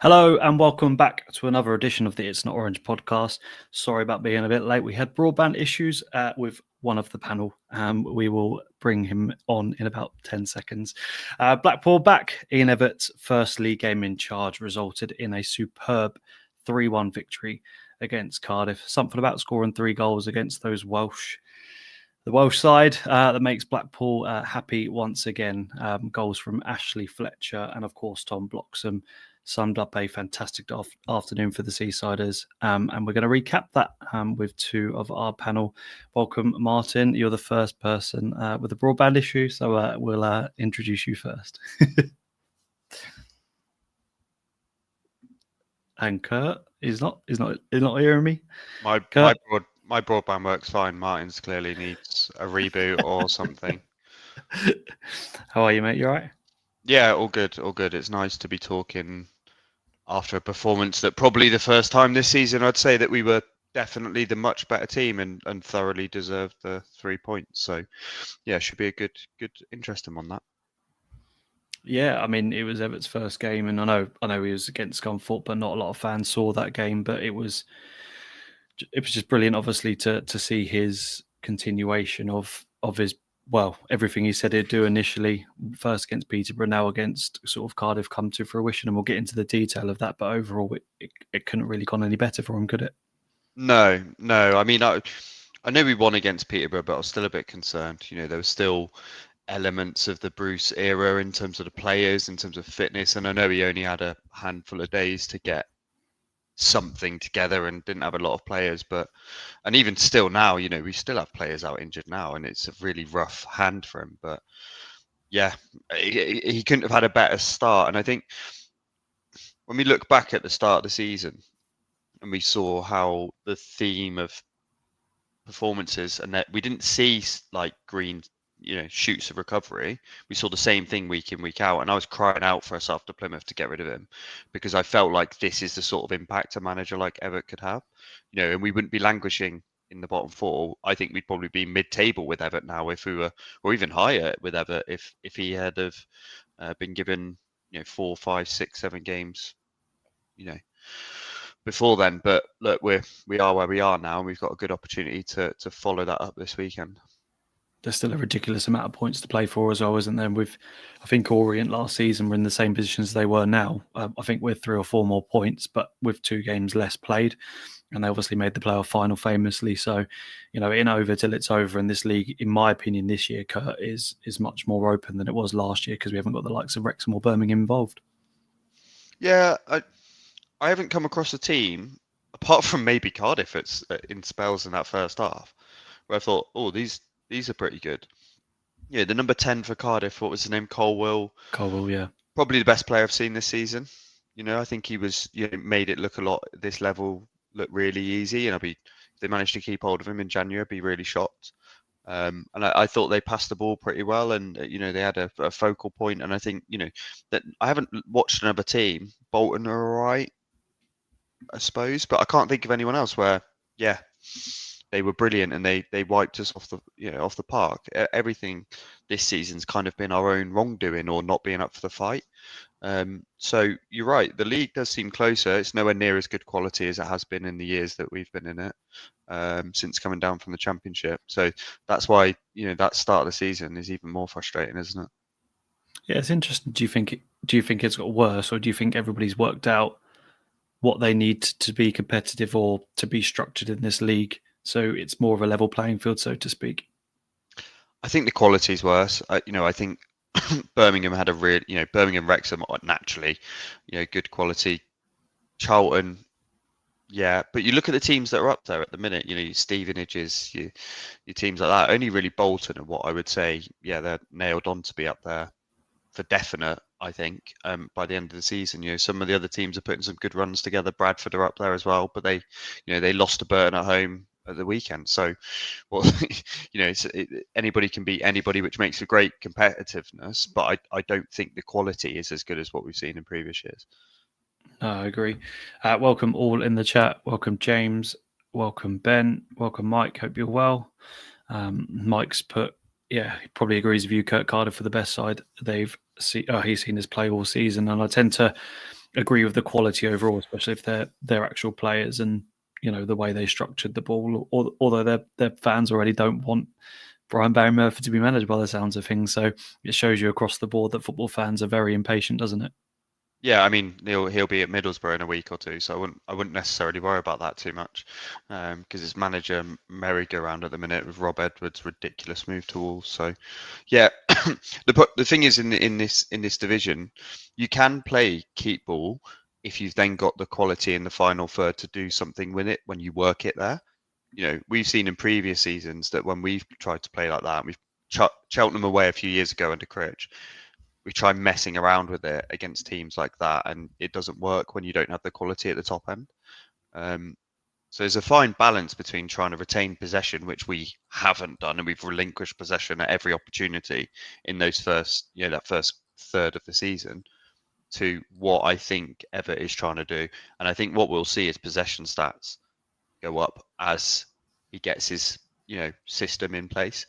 Hello and welcome back to another edition of the It's Not Orange podcast. Sorry about being a bit late. We had broadband issues with one of the panel. We will bring him on in about 10 seconds. Blackpool back. Ian Everett's first league game in charge resulted in a superb 3-1 victory against Cardiff. Something about scoring 3 goals against the Welsh side that makes Blackpool happy once again. Goals from Ashley Fletcher and, of course, Tom Bloxham summed up a fantastic afternoon for the Seasiders. And we're going to recap that with two of our panel. Welcome, Martin. You're the first person with a broadband issue, so we'll introduce you first. And Kurt is not hearing me. My broadband works fine. Martin's clearly needs a reboot or something. How are you, mate? You all right? Yeah, all good, all good. It's nice to be talking after a performance that probably the first time this season I'd say that we were definitely the much better team and thoroughly deserved the 3 points. So yeah, should be a good interesting one that. Yeah, I mean, it was Everett's first game, and I know he was against Scunthorpe, but not a lot of fans saw that game. But it was just brilliant, obviously, to see his continuation of his everything he said he'd do initially, first against Peterborough, now against sort of Cardiff, come to fruition, and we'll get into the detail of that. But overall, it couldn't really gone any better for him, could it? No. I mean, I know we won against Peterborough, but I was still a bit concerned. You know, there was still elements of the Bruce era in terms of the players, in terms of fitness, and I know he only had a handful of days to get something together and didn't have a lot of players, and even still now, you know, we still have players out injured now, and it's a really rough hand for him. But yeah, he couldn't have had a better start. And I think when we look back at the start of the season and we saw how the theme of performances and that we didn't see like green shoots of recovery. We saw the same thing week in, week out, and I was crying out for us after Plymouth to get rid of him because I felt like this is the sort of impact a manager like Everett could have, and we wouldn't be languishing in the bottom 4. I think we'd probably be mid-table with Everett now if we were, or even higher with Everett if he had have been given 4, 5, 6, 7 games before then. But look, we are where we are now, and we've got a good opportunity to follow that up this weekend. There's still a ridiculous amount of points to play for as well, isn't there? I think Orient last season were in the same position as they were now. I think we're 3 or 4 more points, but with 2 games less played, and they obviously made the playoff final famously. So, in over till it's over. In this league, in my opinion, this year, Kurt, is much more open than it was last year because we haven't got the likes of Wrexham or Birmingham involved. Yeah, I haven't come across a team apart from maybe Cardiff. It's in spells in that first half where I thought, oh, these are pretty good. Yeah, the number 10 for Cardiff, what was his name? Colwell, yeah. Probably the best player I've seen this season. I think he was, made it look a lot, this level look really easy. And if they managed to keep hold of him in January, I'd be really shocked. And I thought they passed the ball pretty well, and they had a focal point. And I think that I haven't watched another team. Bolton are all right, I suppose, but I can't think of anyone else where they were brilliant and they wiped us off the park. Everything this season's kind of been our own wrongdoing or not being up for the fight. So you're right, the league does seem closer. It's nowhere near as good quality as it has been in the years that we've been in it, since coming down from the Championship. So that's why that start of the season is even more frustrating, isn't it? Yeah, it's interesting. Do you think it's got worse, or do you think everybody's worked out what they need to be competitive or to be structured in this league, so it's more of a level playing field, so to speak? I think the quality is worse. I think Birmingham had Birmingham, Wrexham are naturally, good quality. Charlton, yeah, but you look at the teams that are up there at the minute, your Stevenages, your teams like that. Only really Bolton and what I would say, they're nailed on to be up there for definite. I think by the end of the season, some of the other teams are putting some good runs together. Bradford are up there as well, but they lost to Burton at home at the weekend. So, well, anybody can beat anybody, which makes for great competitiveness. But I don't think the quality is as good as what we've seen in previous years. I agree. Welcome all in the chat. Welcome James. Welcome Ben. Welcome Mike. Hope you're well. Mike's put, he probably agrees with you, Kurt. Cardiff for the best side he's seen us play all season, and I tend to agree with the quality overall, especially if they're actual players and the way they structured the ball. Although their fans already don't want Brian Barry Murphy to be managed by the sounds of things, so it shows you across the board that football fans are very impatient, doesn't it? Yeah, I mean he'll be at Middlesbrough in a week or two, so I wouldn't necessarily worry about that too much, because his manager merry-go-round at the minute with Rob Edwards' ridiculous move to Wolves. So, yeah, the thing is in this division, you can play keep ball if you've then got the quality in the final third to do something with it when you work it there. We've seen in previous seasons that when we've tried to play like that, we've Cheltenham away a few years ago under Critch, we try messing around with it against teams like that, and it doesn't work when you don't have the quality at the top end. So there's a fine balance between trying to retain possession, which we haven't done, and we've relinquished possession at every opportunity in those that first third of the season, to what I think Everett is trying to do. And I think what we'll see is possession stats go up as he gets his system in place.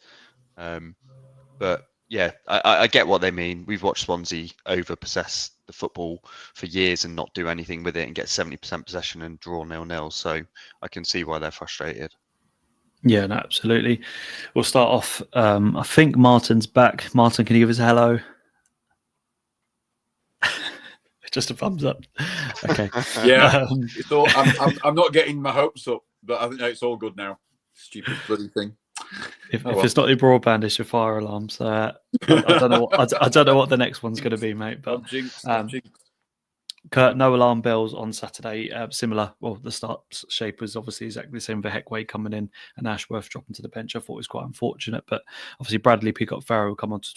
But yeah, I get what they mean. We've watched Swansea overpossess the football for years and not do anything with it and get 70% possession and draw 0-0. So I can see why they're frustrated. Yeah, no, absolutely. We'll start off. I think Martin's back. Martin, can you give us a hello? Just a thumbs up. Okay. Yeah, I'm not getting my hopes up, but I think it's all good now. Stupid bloody thing. If it's not your broadband, it's your fire alarms. I don't know. I don't know what the next one's going to be, mate. But Kurt, no alarm bells on Saturday. Similar. Well, the start shape was obviously exactly the same for Heckway coming in and Ashworth dropping to the bench. I thought it was quite unfortunate, but obviously Bradley, Peacock, Farrow will come on to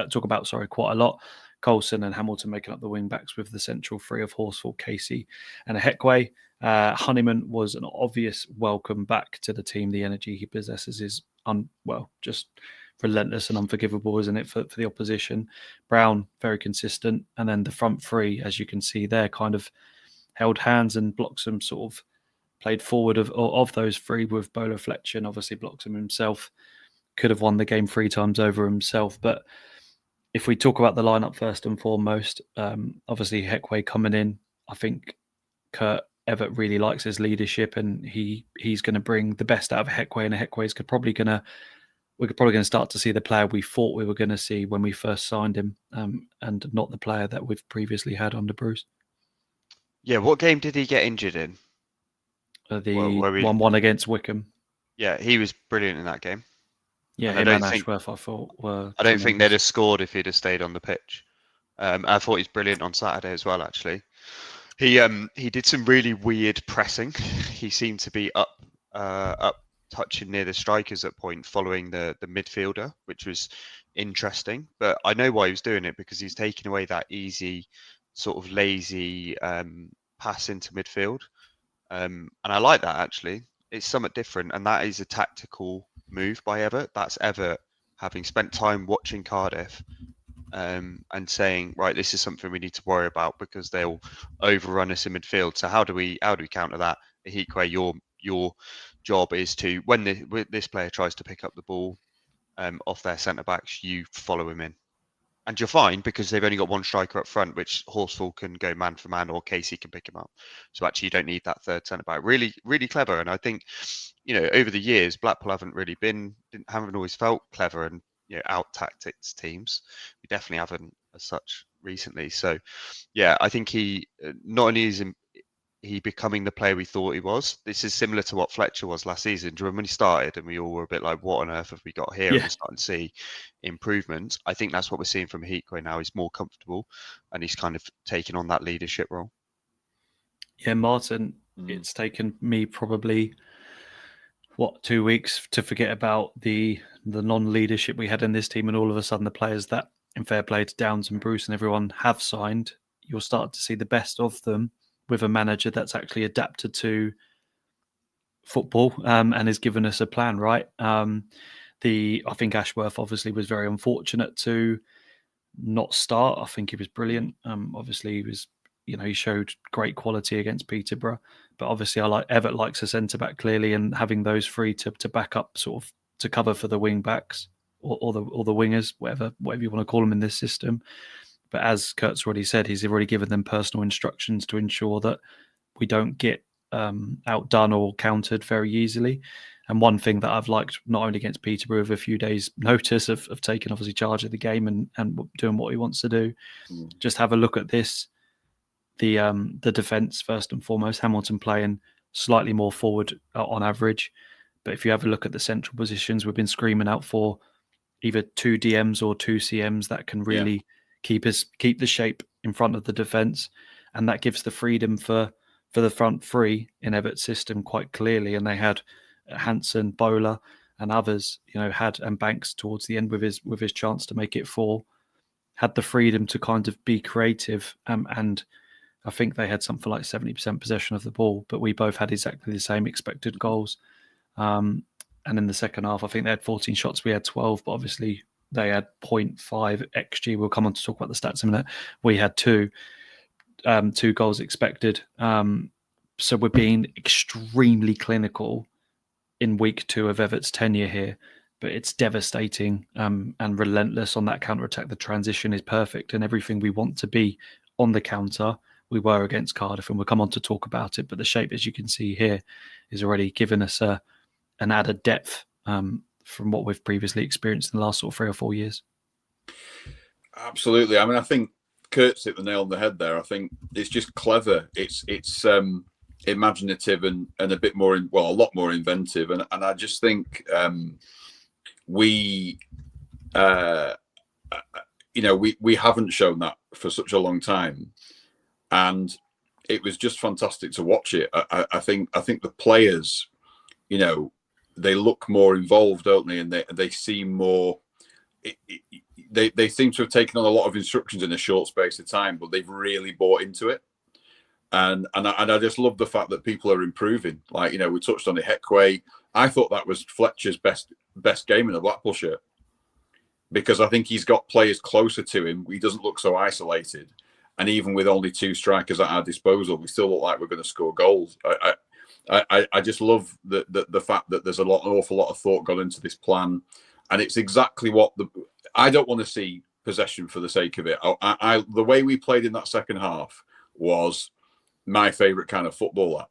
talk about quite a lot. Coulson and Hamilton making up the wing backs with the central three of Horsfall, Casey, and a Heckway. Honeyman was an obvious welcome back to the team. The energy he possesses is just relentless and unforgivable, isn't it, for the opposition? Brown, very consistent. And then the front three, as you can see there, kind of held hands, and Bloxham sort of played forward of those three with Bolo Fletcher, and obviously Bloxham himself could have won the game 3 times over himself. But if we talk about the lineup first and foremost, obviously Heckway coming in, I think Kurt Everett really likes his leadership, and he's going to bring the best out of Heckway, and Heckway's probably going to start to see the player we thought we were going to see when we first signed him, and not the player that we've previously had under Bruce. Yeah, what game did he get injured in? The 1-1 against Wickham. Yeah, he was brilliant in that game. Yeah, him and Ashworth, I thought, were. I don't think they'd have scored if he'd have stayed on the pitch. I thought he's brilliant on Saturday as well, actually. He did some really weird pressing. He seemed to be up touching near the strikers at point, following the midfielder, which was interesting. But I know why he was doing it, because he's taking away that easy, sort of lazy pass into midfield. And I like that, actually. It's somewhat different, and that is a tactical move by Everett. That's Everett having spent time watching Cardiff, and saying, right, this is something we need to worry about because they'll overrun us in midfield. So how do we counter that? Heckway, your job is to, when this player tries to pick up the ball off their centre backs, you follow him in. And you're fine, because they've only got one striker up front, which Horsfall can go man for man, or Casey can pick him up. So actually, you don't need that third centre back. Really, really clever. And I think, over the years, Blackpool haven't always felt clever and out tactics teams. We definitely haven't as such recently. So yeah, I think he not only is he becoming the player we thought he was. This is similar to what Fletcher was last season. Do you remember when he started and we all were a bit like, what on earth have we got here? Yeah. And we're starting to see improvements. I think that's what we're seeing from Heckway now. He's more comfortable and he's kind of taking on that leadership role. Yeah, Martin, it's taken me probably 2 weeks to forget about the non-leadership we had in this team, and all of a sudden the players that, in fair play to Downs and Bruce and everyone, have signed, you'll start to see the best of them with a manager that's actually adapted to football and has given us a plan, right? I think Ashworth obviously was very unfortunate to not start. I think he was brilliant. Obviously he was, he showed great quality against Peterborough, but obviously Everett likes a centre back clearly, and having those three to back up, sort of to cover for the wing backs or the wingers, whatever you want to call them in this system, But as Kurt's already said, he's already given them personal instructions to ensure that we don't get outdone or countered very easily. And one thing that I've liked, not only against Peterborough with a few days' notice of taking obviously charge of the game and doing what he wants to do, just have a look at this. The defence first and foremost, Hamilton playing slightly more forward on average. But if you have a look at the central positions, we've been screaming out for either 2 DMs or 2 CMs that can really keep the shape in front of the defence, and that gives the freedom for the front three in Evert's system quite clearly. And they had Hansen, Bowler, and others, and Banks towards the end with his chance to make it 4, had the freedom to kind of be creative. And I think they had something like 70% possession of the ball, but we both had exactly the same expected goals. And in the second half, I think they had 14 shots. We had 12, but obviously they had 0.5 XG. We'll come on to talk about the stats in a minute. We had 2 goals expected. So we're being extremely clinical in week 2 of Evert's tenure here, but it's devastating and relentless on that counter-attack. The transition is perfect and everything we want to be on the counter. We were against Cardiff, and we'll come on to talk about it. But the shape, as you can see here, is already given us an added depth from what we've previously experienced in the last sort of 3 or 4 years. Absolutely. I mean, I think Kurt's hit the nail on the head there. I think it's just clever. It's imaginative and a bit more, a lot more inventive. And I just think we haven't shown that for such a long time. And it was just fantastic to watch it. I think the players, they look more involved, don't they? And they seem more. They seem to have taken on a lot of instructions in a short space of time, but they've really bought into it. And I just love the fact that people are improving. Like, we touched on the Heckway. I thought that was Fletcher's best game in the Blackpool shirt, because I think he's got players closer to him. He doesn't look so isolated. And even with only 2 strikers at our disposal, we still look like we're going to score goals. I just love the fact that there's an awful lot of thought gone into this plan, and it's exactly what I don't want to see possession for the sake of it. The way we played in that second half was my favourite kind of footballer.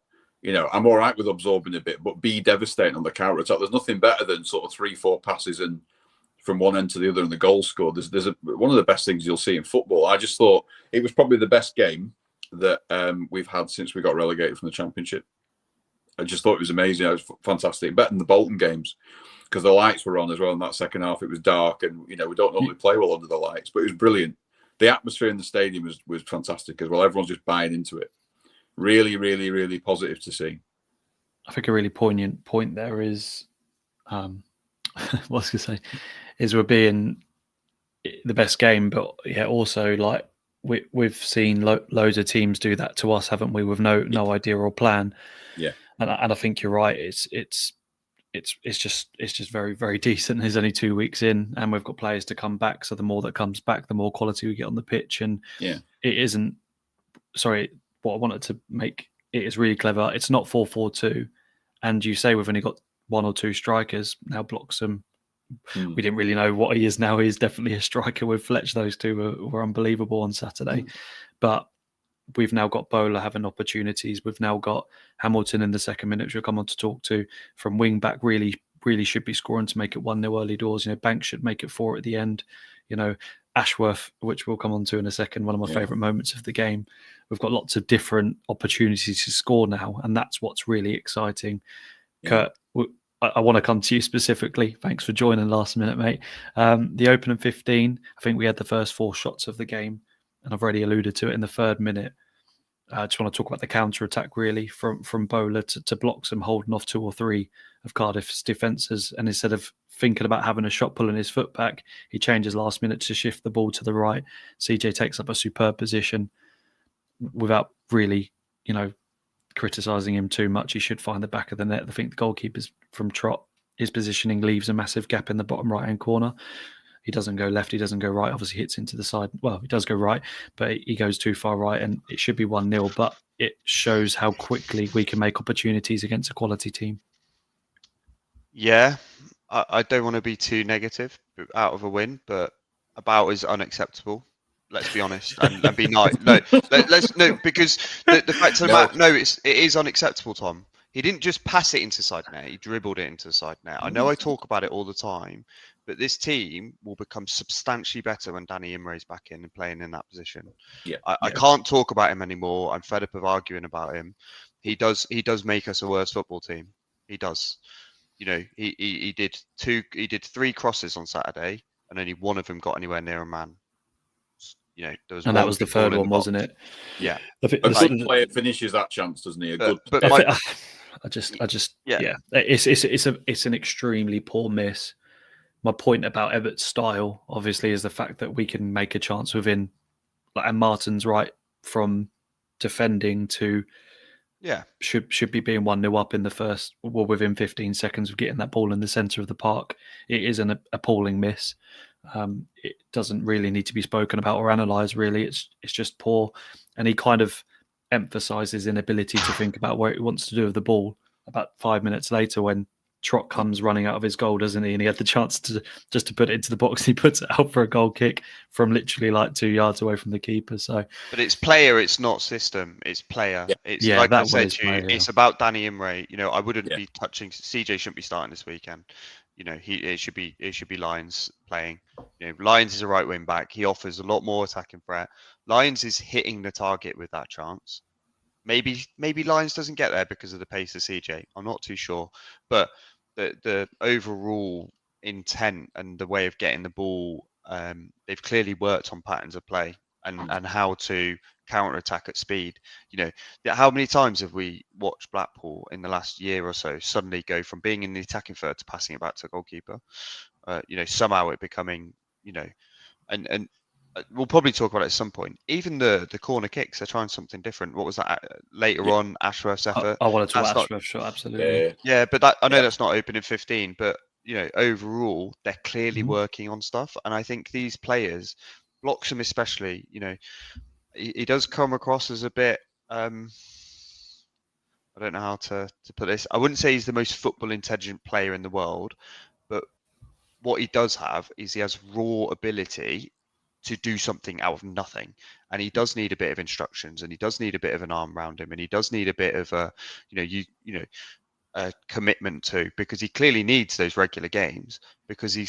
I'm all right with absorbing a bit, but be devastating on the counter attack. There's nothing better than sort of 3-4 passes and from one end to the other and the goal scored. There's one of the best things you'll see in football. I just thought it was probably the best game that we've had since we got relegated from the Championship. I just thought it was amazing. It was fantastic. Better than the Bolton games, because the lights were on as well in that second half. It was dark, and we don't normally play well under the lights, but it was brilliant. The atmosphere in the stadium was fantastic as well. Everyone's just buying into it. Really, really, really positive to see. I think a really poignant point there is, what I was going to say, is we're being the best game, but also like we've seen loads of teams do that to us, haven't we? With no idea or plan. Yeah, and I think you're right. It's just very, very decent. There's only 2 weeks in, and we've got players to come back. So the more that comes back, the more quality we get on the pitch. And it isn't. Sorry, what I wanted to make it is really clever. It's not 4-4-2, and you say we've only got 1 or 2 strikers now. Bloxham, we didn't really know what he is now. He's definitely a striker with Fletch. Those two were unbelievable on Saturday, but we've now got Bowler having opportunities. We've now got Hamilton in the second minute, which we'll come on to talk to, from wing back. Really should be scoring to make it 1-0 early doors. Banks should make it 4 at the end. Ashworth, which we'll come on to in a second, one of my favourite moments of the game. We've got lots of different opportunities to score now, and that's what's really exciting. Kurt, I want to come to you specifically. Thanks for joining last minute, mate. The opening 15, I think we had the first 4 shots of the game, and I've already alluded to it in the 3rd minute. I just want to talk about the counter-attack, really, from Bowler to Bloxham holding off 2 or 3 of Cardiff's defences. And instead of thinking about having a shot pulling his foot back, he changes last minute to shift the ball to the right. CJ takes up a superb position without really, criticising him too much. He should find the back of the net. I think the goalkeeper's from Trott, his positioning leaves a massive gap in the bottom right-hand corner. He doesn't go left, he doesn't go right. Obviously hits into the side. Well, he does go right, but he goes too far right, and it should be 1-0. But it shows how quickly we can make opportunities against a quality team. Yeah, I don't want to be too negative out of a win, but about as unacceptable Let's be honest and be nice. Let's because the fact of the matter, it is unacceptable, Tom. He didn't just pass it into side net; he dribbled it into side net. I know I talk about it all the time, but this team will become substantially better when Danny Imre's back in and playing in that position. I can't talk about him anymore. I'm fed up of arguing about him. He does make us a worse football team. He does. You know, he did 3 crosses on Saturday, and only one of them got anywhere near a man. You know, there was and that was the third one, wasn't it? Yeah, a good player finishes that chance, doesn't he? I just it's an extremely poor miss. My point about Everton's style, obviously, is the fact that we can make a chance within, and Martin's right from defending to should be being 1-0 up in the first, well, within 15 seconds of getting that ball in the centre of the park. It is an appalling miss. It doesn't really need to be spoken about or analysed, really. It's just poor. And he kind of emphasised his inability to think about what he wants to do with the ball about 5 minutes later when Trott comes running out of his goal, doesn't he? And he had the chance to put it into the box. He puts it out for a goal kick from literally like 2 yards away from the keeper. So, but it's player, it's not system. It's player. It's like I said to you, it's about Danny Imre. You know, I wouldn't be touching. CJ shouldn't be starting this weekend. You know, it should be Lyons playing. You know, Lyons is a right wing back. He offers a lot more attacking threat. Lyons is hitting the target with that chance. Maybe Lyons doesn't get there because of the pace of CJ. I'm not too sure, but the overall intent and the way of getting the ball, they've clearly worked on patterns of play and how to counter attack at speed. You know, how many times have we watched Blackpool in the last year or so suddenly go from being in the attacking third to passing it back to the goalkeeper? You know, somehow it becoming, you know, and we'll probably talk about it at some point. Even the corner kicks, they're trying something different. What was that later on? Ashworth's effort. I want to talk about Ashworth's shot, absolutely. Yeah, but I know that's not open in 15. But you know, overall, they're clearly working on stuff, and I think these players, Bloxham especially, you know, he does come across as a bit. I don't know how to put this. I wouldn't say he's the most football intelligent player in the world, but what he does have is he has raw ability to do something out of nothing, and he does need a bit of instructions, and he does need a bit of an arm around him, and he does need a bit of a a commitment to, because he clearly needs those regular games, because he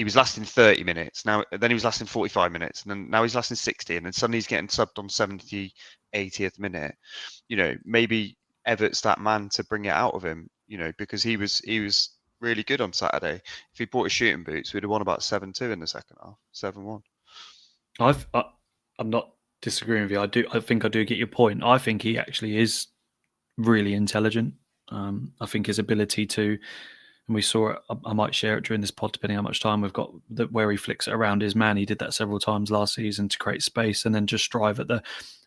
was lasting 30 minutes now, then he was lasting 45 minutes, and then now he's lasting 60, and then suddenly he's getting subbed on 70, 80th minute. You know, maybe Evert's that man to bring it out of him, you know, because he was really good on Saturday. If he bought his shooting boots, we'd have won about 7-2 in the second half, 7-1. I'm not disagreeing with you. I think I do get your point. I think he actually is really intelligent. I think his ability to, and we saw it, I might share it during this pod depending how much time we've got, where he flicks it around his man. He did that several times last season to create space and then just strive at the.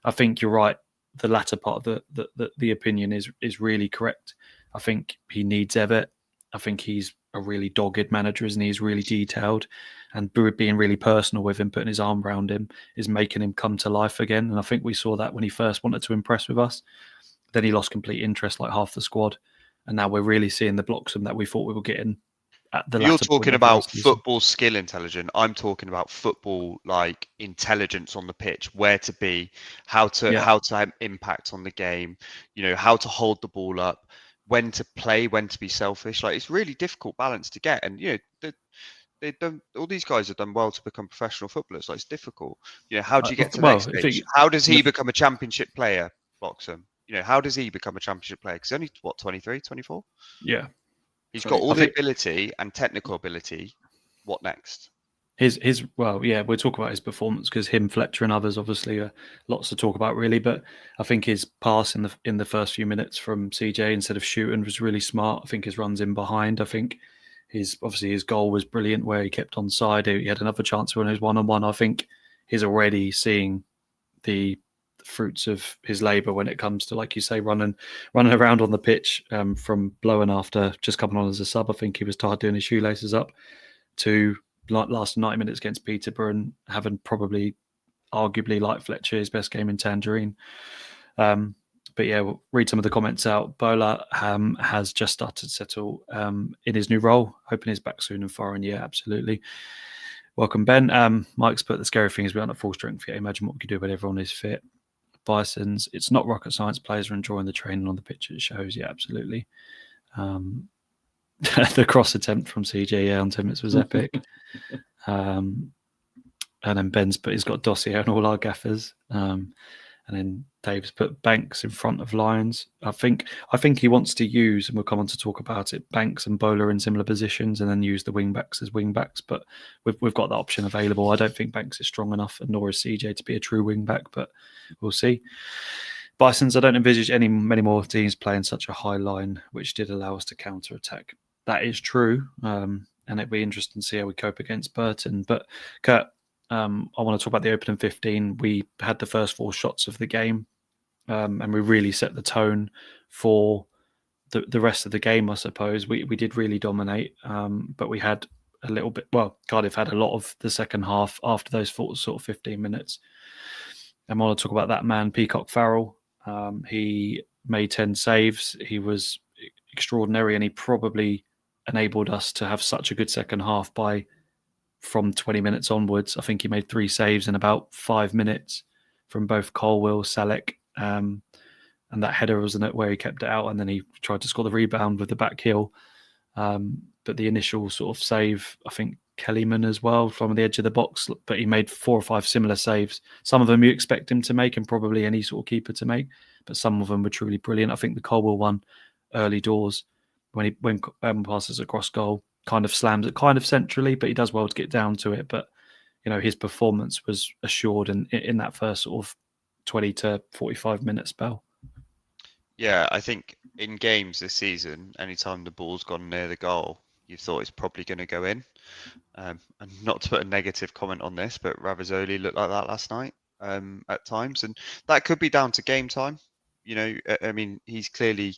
I think you're right. The latter part of the opinion is really correct. I think he needs Everett. I think he's a really dogged manager, isn't he? He's really detailed, and being really personal with him, putting his arm around him, is making him come to life again. And I think we saw that when he first wanted to impress with us. Then he lost complete interest, like half the squad, and now we're really seeing the Bloxham that we thought we were getting. You're talking about football skill intelligence. I'm talking about football like intelligence on the pitch, where to be, how to have impact on the game, you know, how to hold the ball up, when to play, when to be selfish. Like, it's really difficult balance to get. And you know, they don't. All these guys have done well to become professional footballers. Like, it's difficult. You know, how do you get to the next stage? How does he become a championship player, Bloxham? You know, how does he become a championship player? Because he's only, what, 23, 24? Yeah. He's got all the ability and technical ability. What next? We'll talk about his performance, because him, Fletcher, and others obviously are lots to talk about, really. But I think his pass in the first few minutes from CJ instead of shooting was really smart. I think his runs in behind. I think his goal was brilliant, where he kept on side. He had another chance when he was 1-on-1. I think he's already seeing the fruits of his labour when it comes to, like you say, running around on the pitch, from blowing after just coming on as a sub. I think he was tired doing his shoelaces up, to last 90 minutes against Peterborough and having probably, arguably, like Fletcher, his best game in Tangerine. But yeah, we'll read some of the comments out. Bola has just started to settle in his new role. Hoping he's back soon and foreign. Yeah, absolutely. Welcome, Ben. Mike's put the scary thing is we aren't at full strength yet. Imagine what we could do when everyone is fit. Bisons, it's not rocket science. Players are enjoying the training on the pitch. It shows, yeah, absolutely. The cross attempt from CJ on 10 minutes was epic. And then Ben's put he's got dossier on all our gaffers. And then Dave's put Banks in front of Lyons. I think he wants to use, and we'll come on to talk about it, Banks and Bowler in similar positions, and then use the wing backs as wing backs. But we've got that option available. I don't think Banks is strong enough, and nor is CJ to be a true wing back. But we'll see. Bisons, I don't envisage many more teams playing such a high line, which did allow us to counter attack. That is true, and it'd be interesting to see how we cope against Burton. But Kurt, I want to talk about the opening 15. We had the first 4 shots of the game, and we really set the tone for the rest of the game, I suppose. We did really dominate, but we had a little bit... Well, Cardiff had a lot of the second half after those sort of 15 minutes. And I want to talk about that man, Peacock Farrell. He made 10 saves. He was extraordinary, and he probably enabled us to have such a good second half from 20 minutes onwards. I think he made 3 saves in about 5 minutes from both Colwill, Salek, and that header, wasn't it, where he kept it out, and then he tried to score the rebound with the back heel. But the initial sort of save, I think Kellyman as well from the edge of the box, but he made 4 or 5 similar saves. Some of them you expect him to make, and probably any sort of keeper to make, but some of them were truly brilliant. I think the Colwill one early doors, when passes across goal, kind of slams it kind of centrally, but he does well to get down to it. But his performance was assured in that first sort of 20 to 45 minute spell. Yeah, I think in games this season, anytime the ball's gone near the goal, you thought it's probably going to go in. And not to put a negative comment on this, but Ravizoli looked like that last night at times, and that could be down to game time. I mean, he's clearly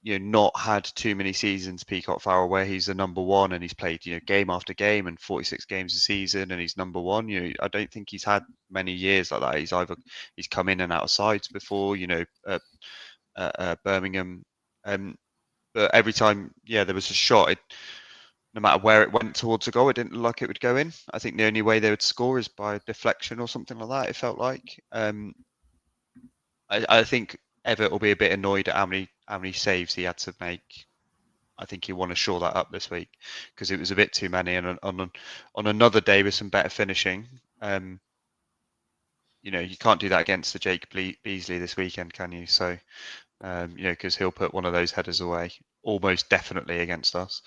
not had too many seasons, Peacock Farrell, where he's the number one and he's played game after game and 46 games a season and he's number one. I don't think he's had many years like that. He's come in and out of sides before, Birmingham, but every time there was a shot, no matter where it went towards a goal, it didn't look like it would go in. I think the only way they would score is by deflection or something like that, it felt like. I think Everett will be a bit annoyed at how many saves he had to make. I think he'll want to shore that up this week because it was a bit too many. And on another day with some better finishing, you can't do that against the Jake Beasley this weekend, can you? So, because he'll put one of those headers away almost definitely against us.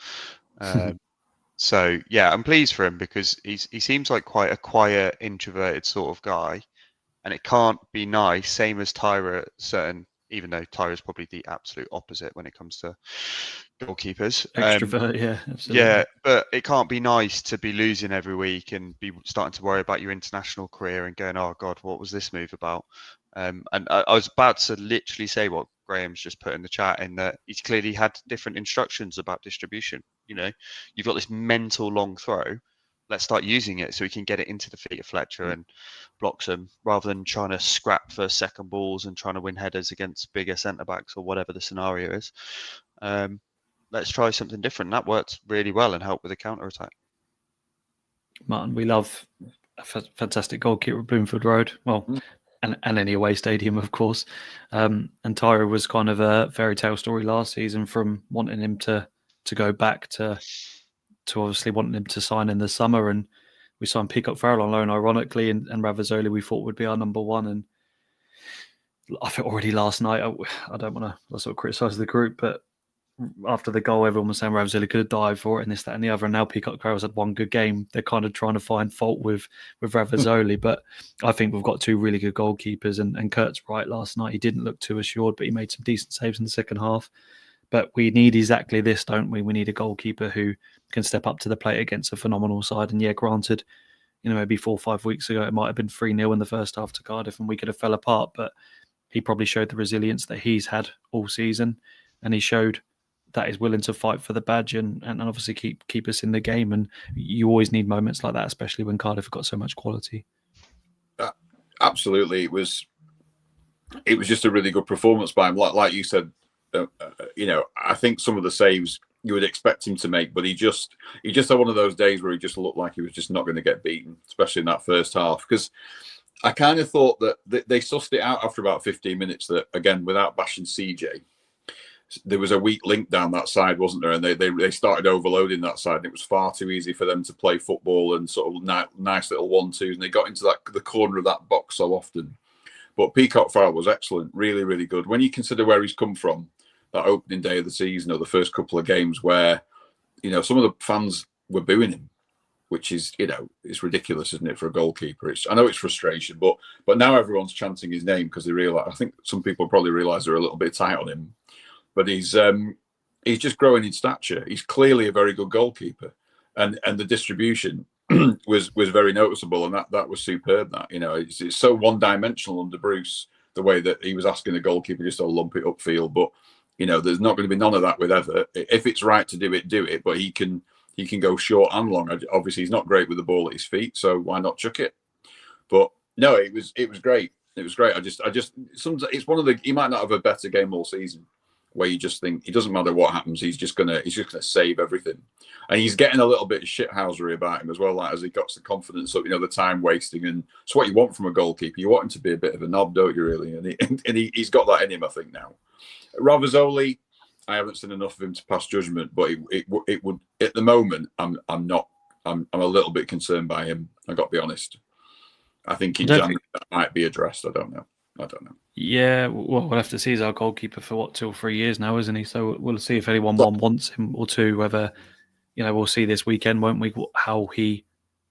So yeah, I'm pleased for him because he seems like quite a quiet, introverted sort of guy. And it can't be nice, same as Tyra, even though Tyra's probably the absolute opposite when it comes to goalkeepers. Extrovert, yeah, absolutely. Yeah, but it can't be nice to be losing every week and be starting to worry about your international career and going, oh God, what was this move about? And I was about to literally say what Graham's just put in the chat, in that he's clearly had different instructions about distribution. You've got this mental long throw. Let's start using it so we can get it into the feet of Fletcher and blocks them, rather than trying to scrap for second balls and trying to win headers against bigger centre-backs or whatever the scenario is. Let's try something different. That worked really well and helped with the counter-attack. Martin, we love a fantastic goalkeeper at Bloomfield Road. Well, and any away stadium, of course. And Tyra was kind of a fairy tale story last season, from wanting him to go back to obviously wanting him to sign in the summer, and we signed Peacock Farrell on loan, ironically, and Ravizoli we thought would be our number one. And I think already last night, I don't want to sort of criticise the group, but after the goal, everyone was saying Ravizoli could have dived for it and this, that, and the other. And now Peacock Farrell's had one good game. They're kind of trying to find fault with Ravizoli, but I think we've got 2 really good goalkeepers. And Kurt's right, last night he didn't look too assured, but he made some decent saves in the second half. But we need exactly this, don't we? We need a goalkeeper who can step up to the plate against a phenomenal side. And yeah, granted, maybe 4 or 5 weeks ago, it might have been 3-0 in the first half to Cardiff and we could have fell apart. But he probably showed the resilience that he's had all season. And he showed that he's willing to fight for the badge and obviously keep us in the game. And you always need moments like that, especially when Cardiff have got so much quality. Absolutely. It was just a really good performance by him. Like you said, I think some of the saves you would expect him to make, but he just had one of those days where he just looked like he was just not going to get beaten, especially in that first half. Because I kind of thought that they sussed it out after about 15 minutes that, again, without bashing CJ, there was a weak link down that side, wasn't there? And they started overloading that side, and it was far too easy for them to play football and sort of nice little 1-2s. And they got into the corner of that box so often. But Peacock Farrell was excellent, really, really good. When you consider where he's come from, that opening day of the season or the first couple of games where, some of the fans were booing him, which is, it's ridiculous, isn't it, for a goalkeeper? I know it's frustration, but now everyone's chanting his name because they realise. I think some people probably realise they're a little bit tight on him, but he's just growing in stature. He's clearly a very good goalkeeper, and the distribution was very noticeable, and that was superb. That it's so one-dimensional under Bruce, the way that he was asking the goalkeeper just to lump it upfield, but. There's not going to be none of that with Ever. If it's right to do it. But he can go short and long. Obviously, he's not great with the ball at his feet, so why not chuck it? But no, it was great. It was great. I just sometimes it's one of the. He might not have a better game all season, where you just think it doesn't matter what happens. He's just gonna save everything, and he's getting a little bit of shithousery about him as well. Like as he got the confidence up, the time wasting, and it's what you want from a goalkeeper. You want him to be a bit of a knob, don't you? Really, and he's got that in him, I think now. Ravazoli, I haven't seen enough of him to pass judgment, but it would at the moment. I'm a little bit concerned by him. I got to be honest. I think in January that might be addressed. I don't know. Yeah, well, we'll have to see. He's our goalkeeper for 2 or 3 years now, isn't he? So we'll see if anyone wants him or two. Whether we'll see this weekend, won't we? How he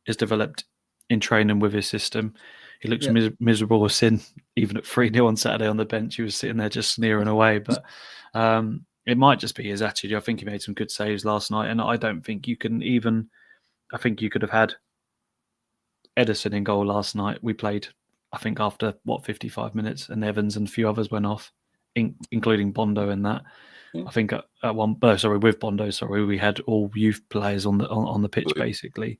is developed in training with his system. He looks miserable as sin, even at 3-0 on Saturday on the bench. He was sitting there just sneering away. But it might just be his attitude. I think he made some good saves last night. And I don't think you can even... I think you could have had Edison in goal last night. We played, I think, after, 55 minutes. And Evans and a few others went off, including Bondo in that. I think with Bondo, we had all youth players on the pitch, basically.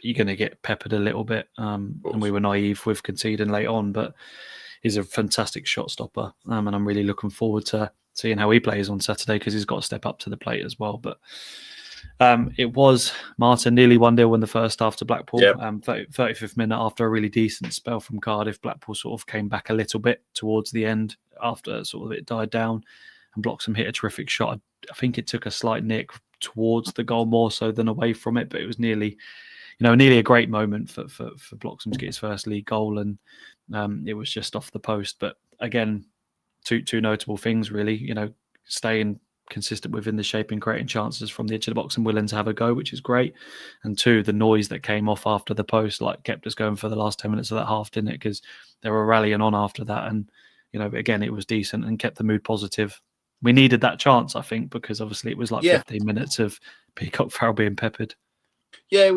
You're going to get peppered a little bit, and we were naive with conceding late on, but he's a fantastic shot stopper, and I'm really looking forward to seeing how he plays on Saturday because he's got to step up to the plate as well. But it was Martin nearly 1-0 in the first half to Blackpool. 35th minute after a really decent spell from Cardiff, Blackpool sort of came back a little bit towards the end after sort of it died down, and Bloxham hit a terrific shot. I think it took a slight nick towards the goal more so than away from it, but it was nearly a great moment for Bloxham to get his first league goal, and it was just off the post. But again, two notable things really. Staying consistent within the shape and creating chances from the edge of the box and willing to have a go, which is great. And two, the noise that came off after the post kept us going for the last 10 minutes of that half, didn't it? Because they were rallying on after that, and again, it was decent and kept the mood positive. We needed that chance, I think, because obviously it was 15 minutes of Peacock Farrell being peppered. Yeah,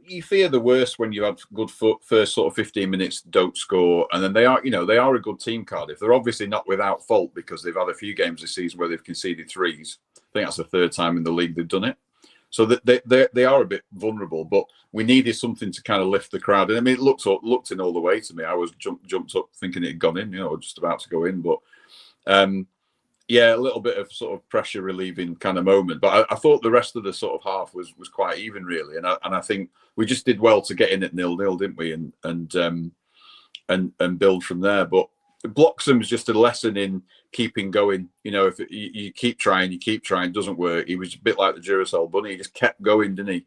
you fear the worst when you have good first sort of 15 minutes, don't score, and then they are a good team, Cardiff. They're obviously not without fault because they've had a few games this season where they've conceded threes. I think that's the third time in the league they've done it. So they are a bit vulnerable, but we needed something to kind of lift the crowd. And I mean, it looked in all the way to me. I was jumped up thinking it had gone in, just about to go in, but. Yeah, a little bit of sort of pressure relieving kind of moment, but I thought the rest of the sort of half was quite even really, and I think we just did well to get in at 0-0, didn't we? And build from there. But Bloxham's just a lesson in keeping going. If you keep trying, doesn't work. He was a bit like the Duracell bunny. He just kept going, didn't he?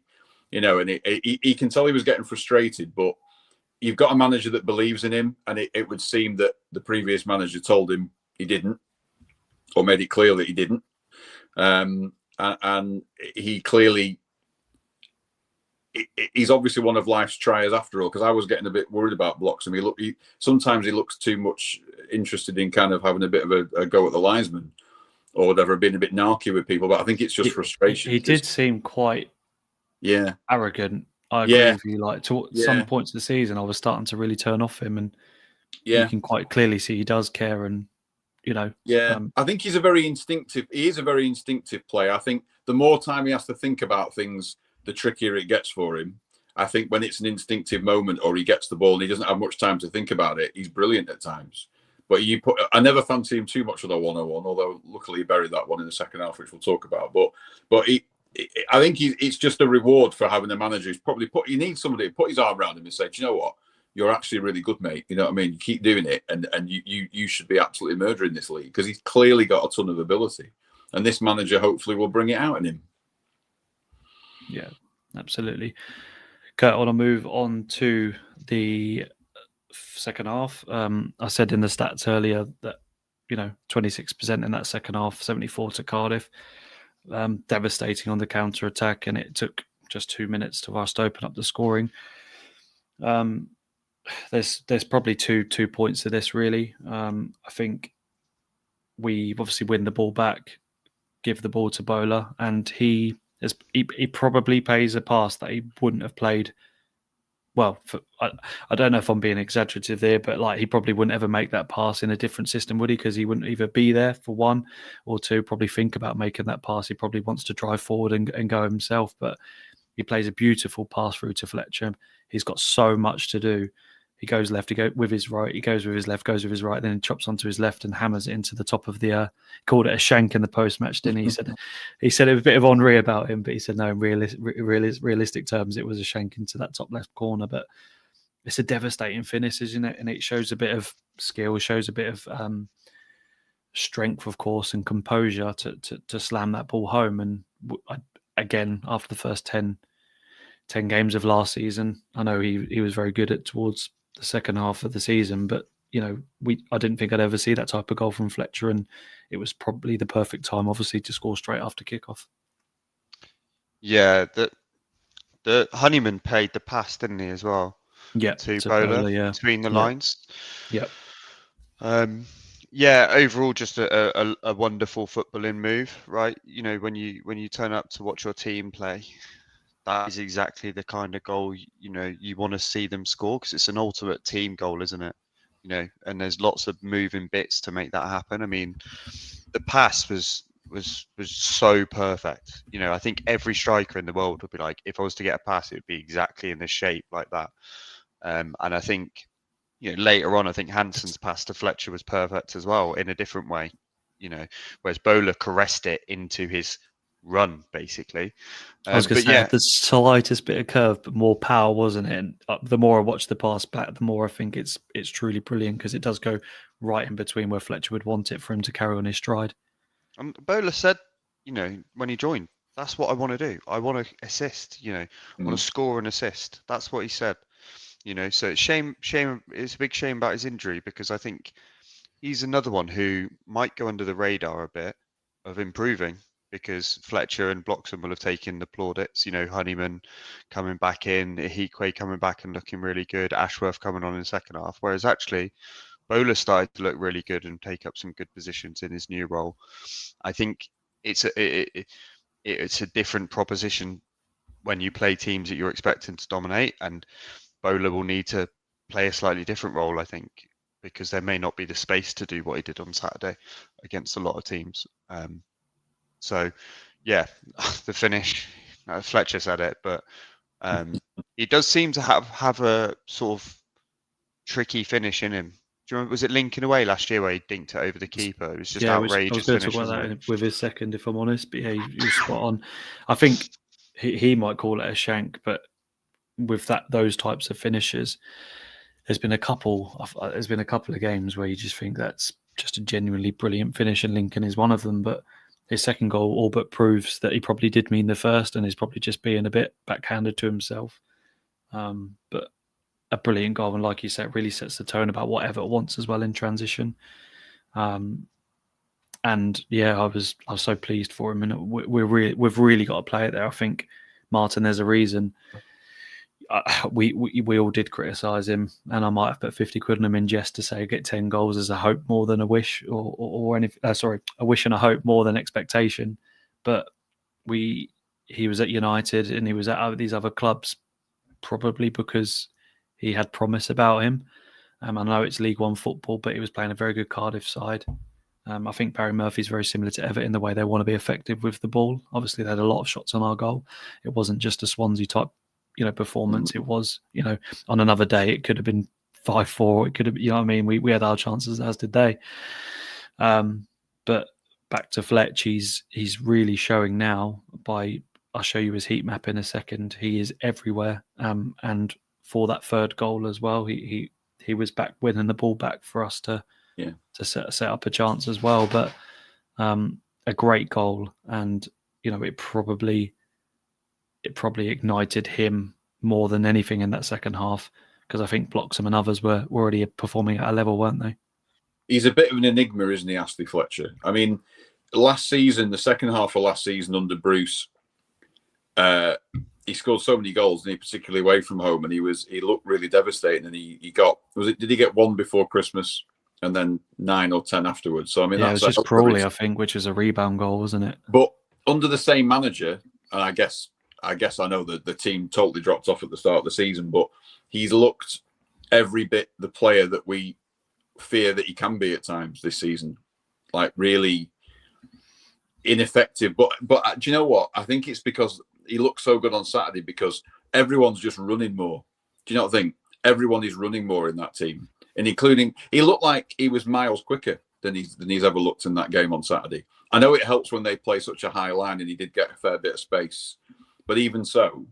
And he can tell he was getting frustrated, but you've got a manager that believes in him, and it would seem that the previous manager told him he didn't. Or made it clear that he didn't, and he clearly he's obviously one of life's triers after all. Because I was getting a bit worried about Bloxham. Sometimes he looks too much interested in kind of having a bit of a go at the linesman or whatever, being a bit narky with people. But I think it's just frustration. He did seem quite arrogant. I agree with you. Some points of the season, I was starting to really turn off him, and you can quite clearly see he does care and. I think he's a very instinctive. He is a very instinctive player. I think the more time he has to think about things, the trickier it gets for him. I think when it's an instinctive moment or he gets the ball and he doesn't have much time to think about it, he's brilliant at times. But I never fancy him too much with a 101, although luckily he buried that one in the second half, which we'll talk about. But I think it's just a reward for having a manager who's probably he needs somebody to put his arm around him and say, do you know what? You're actually really good, mate. You know what I mean? You keep doing it, and you should be absolutely murdering this league, because he's clearly got a ton of ability. And this manager hopefully will bring it out in him. Yeah, absolutely. Kurt, I want to move on to the second half. I said in the stats earlier that 26% in that second half, 74 to Cardiff, devastating on the counter attack, and it took just 2 minutes to us to open up the scoring. There's probably two points to this really. I think we obviously win the ball back, give the ball to Bowler, and he probably plays a pass that he wouldn't have played. Well, I don't know if I'm being exaggerative there, but like he probably wouldn't ever make that pass in a different system, would he? Because he wouldn't either be there for one, or two, probably think about making that pass. He probably wants to drive forward and go himself, but he plays a beautiful pass through to Fletcher. He's got so much to do. He goes left, he goes with his right, he goes with his left, goes with his right, then he chops onto his left and hammers it into the top of the called it a shank in the post-match, didn't he? He said it was a bit of Henri about him, but he said no, in realistic terms, it was a shank into that top left corner. But it's a devastating finish, isn't it? And it shows a bit of skill, shows a bit of strength, of course, and composure to slam that ball home. And again, after the first 10 games of last season, I know he was very good towards the second half of the season, but I didn't think I'd ever see that type of goal from Fletcher, and it was probably the perfect time, obviously, to score straight after kickoff. Yeah, the Honeyman paid the pass, didn't he, as well? Yeah, to Bowler, yeah. Between the lines. Yeah. Yeah, overall, just a wonderful footballing move, right? When you turn up to watch your team play, that is exactly the kind of goal you want to see them score, because it's an ultimate team goal, isn't it? And there's lots of moving bits to make that happen. I mean, the pass was so perfect. I think every striker in the world would be like, if I was to get a pass, it would be exactly in this shape like that. And I think later on, I think Hansen's pass to Fletcher was perfect as well, in a different way. Whereas Bowler caressed it into his run, basically. I was going to say, the slightest bit of curve, but more power, wasn't it? And the more I watch the pass back, the more I think it's truly brilliant, because it does go right in between where Fletcher would want it for him to carry on his stride. Bowler said, when he joined, that's what I want to do. I want to assist. I want to score and assist. That's what he said. So it's shame. It's a big shame about his injury, because I think he's another one who might go under the radar a bit of improving, because Fletcher and Bloxham will have taken the plaudits. Honeyman coming back in, Ihikwe coming back and looking really good, Ashworth coming on in the second half. Whereas actually, Bowler started to look really good and take up some good positions in his new role. I think it's a different proposition when you play teams that you're expecting to dominate, and Bowler will need to play a slightly different role, I think, because there may not be the space to do what he did on Saturday against a lot of teams. So, yeah, the finish, Fletcher said it, but he does seem to have a sort of tricky finish in him. Do you remember, was it Lincoln away last year where he dinked it over the keeper? It was just outrageous. I was going to talk about that with his second, if I'm honest, but yeah, he was spot on. I think he might call it a shank, but with those types of finishes, there's been a couple of games where you just think that's just a genuinely brilliant finish, and Lincoln is one of them. But his second goal all but proves that he probably did mean the first, and is probably just being a bit backhanded to himself. But a brilliant goal, and like you said, it really sets the tone about what Everton wants as well in transition. And yeah, I was so pleased for him, and we've really got to play it there. I think, Martin, there's a reason. We all did criticise him, and I might have put 50 quid on him in jest to say get 10 goals as a hope more than a wish, or any. A wish and a hope more than expectation. But he was at United and he was at these other clubs probably because he had promise about him. I know it's League One football, but he was playing a very good Cardiff side. I think Barry Murphy's very similar to Everton in the way they want to be effective with the ball. Obviously, they had a lot of shots on our goal. It wasn't just a Swansea type performance. It was, on another day, it could have been 5-4. It could have, you know what I mean? We had our chances, as did they. But back to Fletch, he's really showing now I'll show you his heat map in a second. He is everywhere. And for that third goal as well, he was back winning the ball back for us to set up a chance as well. But a great goal, and it probably ignited him more than anything in that second half, because I think Bloxham and others were already performing at a level, weren't they? He's a bit of an enigma, isn't he, Ashley Fletcher? I mean, last season, the second half of last season under Bruce, he scored so many goals, and he particularly away from home, and he looked really devastating. And he got, did he get one before Christmas and then 9 or 10 afterwards? So I mean, it was just Crawley, I think, which was a rebound goal, wasn't it? But under the same manager, and I guess I know that the team totally dropped off at the start of the season, but he's looked every bit the player that we fear that he can be at times this season. Like, really ineffective. But do you know what? I think it's because he looked so good on Saturday, because everyone's just running more. Do you not think everyone is running more in that team? And including, he looked like he was miles quicker than he's ever looked in that game on Saturday. I know it helps when they play such a high line, and he did get a fair bit of space. But even so,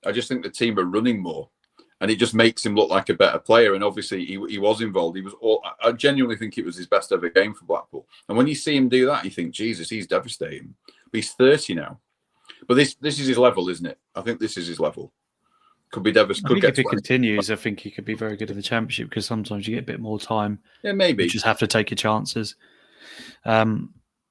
I just think the team are running more, and it just makes him look like a better player. And obviously, he was involved. I genuinely think it was his best ever game for Blackpool. And when you see him do that, you think, Jesus, he's devastating. But he's 30 now. But this is his level, isn't it? I think this is his level. Could be devastating. If he continues, I think he could be very good in the Championship, because sometimes you get a bit more time. Yeah, maybe. You just have to take your chances.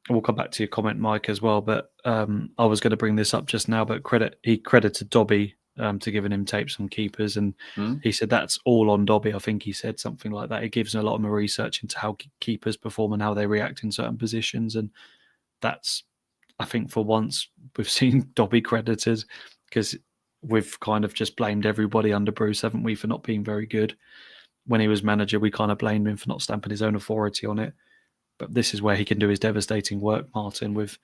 We'll come back to your comment, Mike, as well. But I was going to bring this up just now, but he credited Dobby to giving him tapes on keepers, and he said that's all on Dobby. I think he said something like that. He gives a lot of research into how keepers perform and how they react in certain positions, and that's, I think, for once we've seen Dobby credited, because we've kind of just blamed everybody under Bruce, haven't we, for not being very good. When he was manager, we kind of blamed him for not stamping his own authority on it. But this is where he can do his devastating work, Martin, with,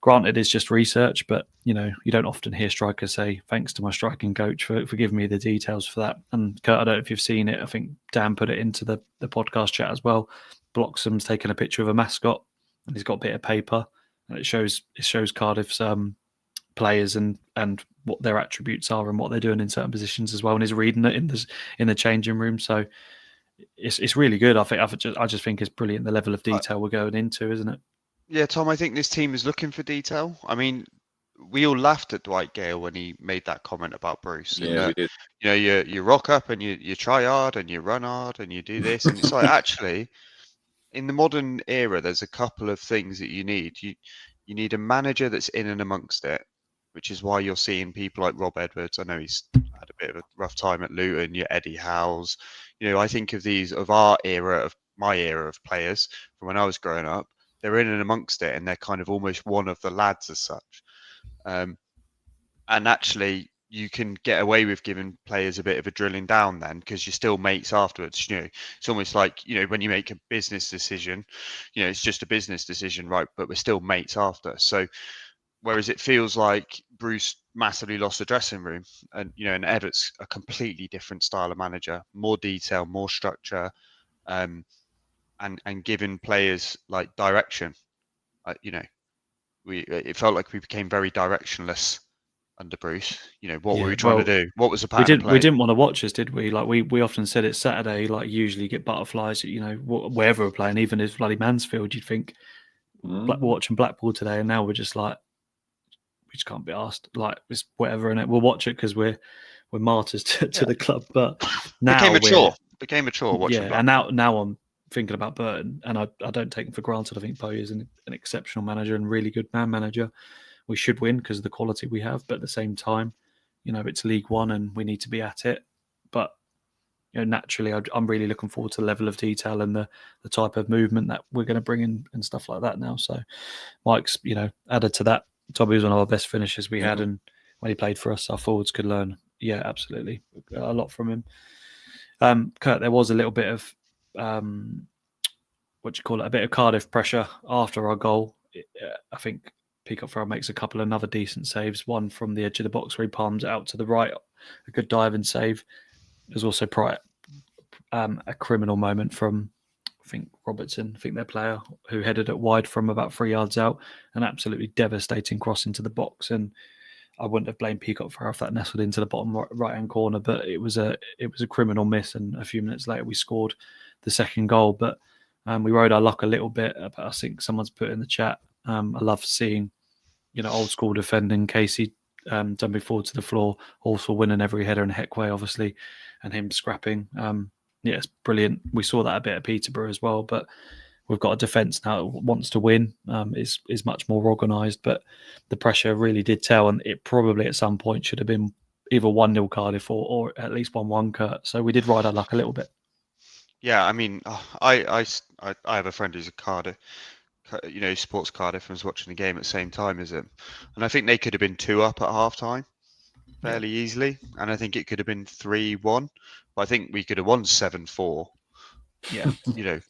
granted, it's just research, but, you don't often hear strikers say, thanks to my striking coach for giving me the details for that. And Kurt, I don't know if you've seen it. I think Dan put it into the podcast chat as well. Bloxham's taken a picture of a mascot, and he's got a bit of paper, and it shows Cardiff's players and what their attributes are and what they're doing in certain positions as well. And he's reading it in the changing room. So it's really good. I just think it's brilliant, the level of detail we're going into, isn't it? Yeah, Tom, I think this team is looking for detail. I mean, we all laughed at Dwight Gale when he made that comment about Bruce. Yeah, we did. You rock up and you try hard and you run hard and you do this. And it's like, actually, in the modern era, there's a couple of things that you need. You need a manager that's in and amongst it, which is why you're seeing people like Rob Edwards. I know he's had a bit of a rough time at Luton. Your Eddie Howes. I think of my era of players from when I was growing up. They're in and amongst it, and they're kind of almost one of the lads as such. And actually, you can get away with giving players a bit of a drilling down then, because you're still mates afterwards. It's almost like, when you make a business decision, it's just a business decision, right? But we're still mates after. So whereas it feels like Bruce massively lost the dressing room, and and Edwards a completely different style of manager, more detail, more structure, and giving players like direction. It felt like we became very directionless under Bruce. What were we trying to do? What was the pattern? We didn't want to watch us, did we? Like we often said it's Saturday. Like, usually you get butterflies. Wherever we're playing, even if bloody Mansfield, you'd think watching Blackpool today, and now we're just like, we just can't be asked. Like, it's whatever, and we'll watch it because we're martyrs to the club. But now became a chore watching. Yeah, Blackpool. And now I'm thinking about Burton, and I don't take him for granted. I think Bowie is an exceptional manager and really good man manager. We should win because of the quality we have, but at the same time, it's League One and we need to be at it. But naturally, I'm really looking forward to the level of detail and the type of movement that we're going to bring in and stuff like that now. So Mike's added to that. Toby was one of our best finishers we had, and when he played for us, our forwards could learn. Yeah, absolutely, a lot from him. Kurt, there was a little bit of a bit of Cardiff pressure after our goal. I think Peacock Farrell makes a couple of another decent saves. One from the edge of the box where he palms it out to the right, a good dive and save. There's also a criminal moment from, I think, Robertson, I think their player, who headed it wide from about 3 yards out, an absolutely devastating cross into the box. And I wouldn't have blamed Peacock for if that nestled into the bottom right hand corner, but it was a criminal miss. And a few minutes later, we scored the second goal. But we rode our luck a little bit. But I think someone's put in the chat. I love seeing, old school defending. Casey jumping forward to the floor, also winning every header in Heckway, obviously, and him scrapping. It's brilliant. We saw that a bit at Peterborough as well, but we've got a defence now that wants to win, is much more organised, but the pressure really did tell, and it probably at some point should have been either 1-0 Cardiff or at least 1-1 Kurt. So we did ride our luck a little bit. Yeah, I mean, I have a friend who's a Cardiff, supports Cardiff and was watching the game at the same time as him, and I think they could have been 2 up at half time fairly easily, and I think it could have been 3-1, but I think we could have won 7-4. Yeah,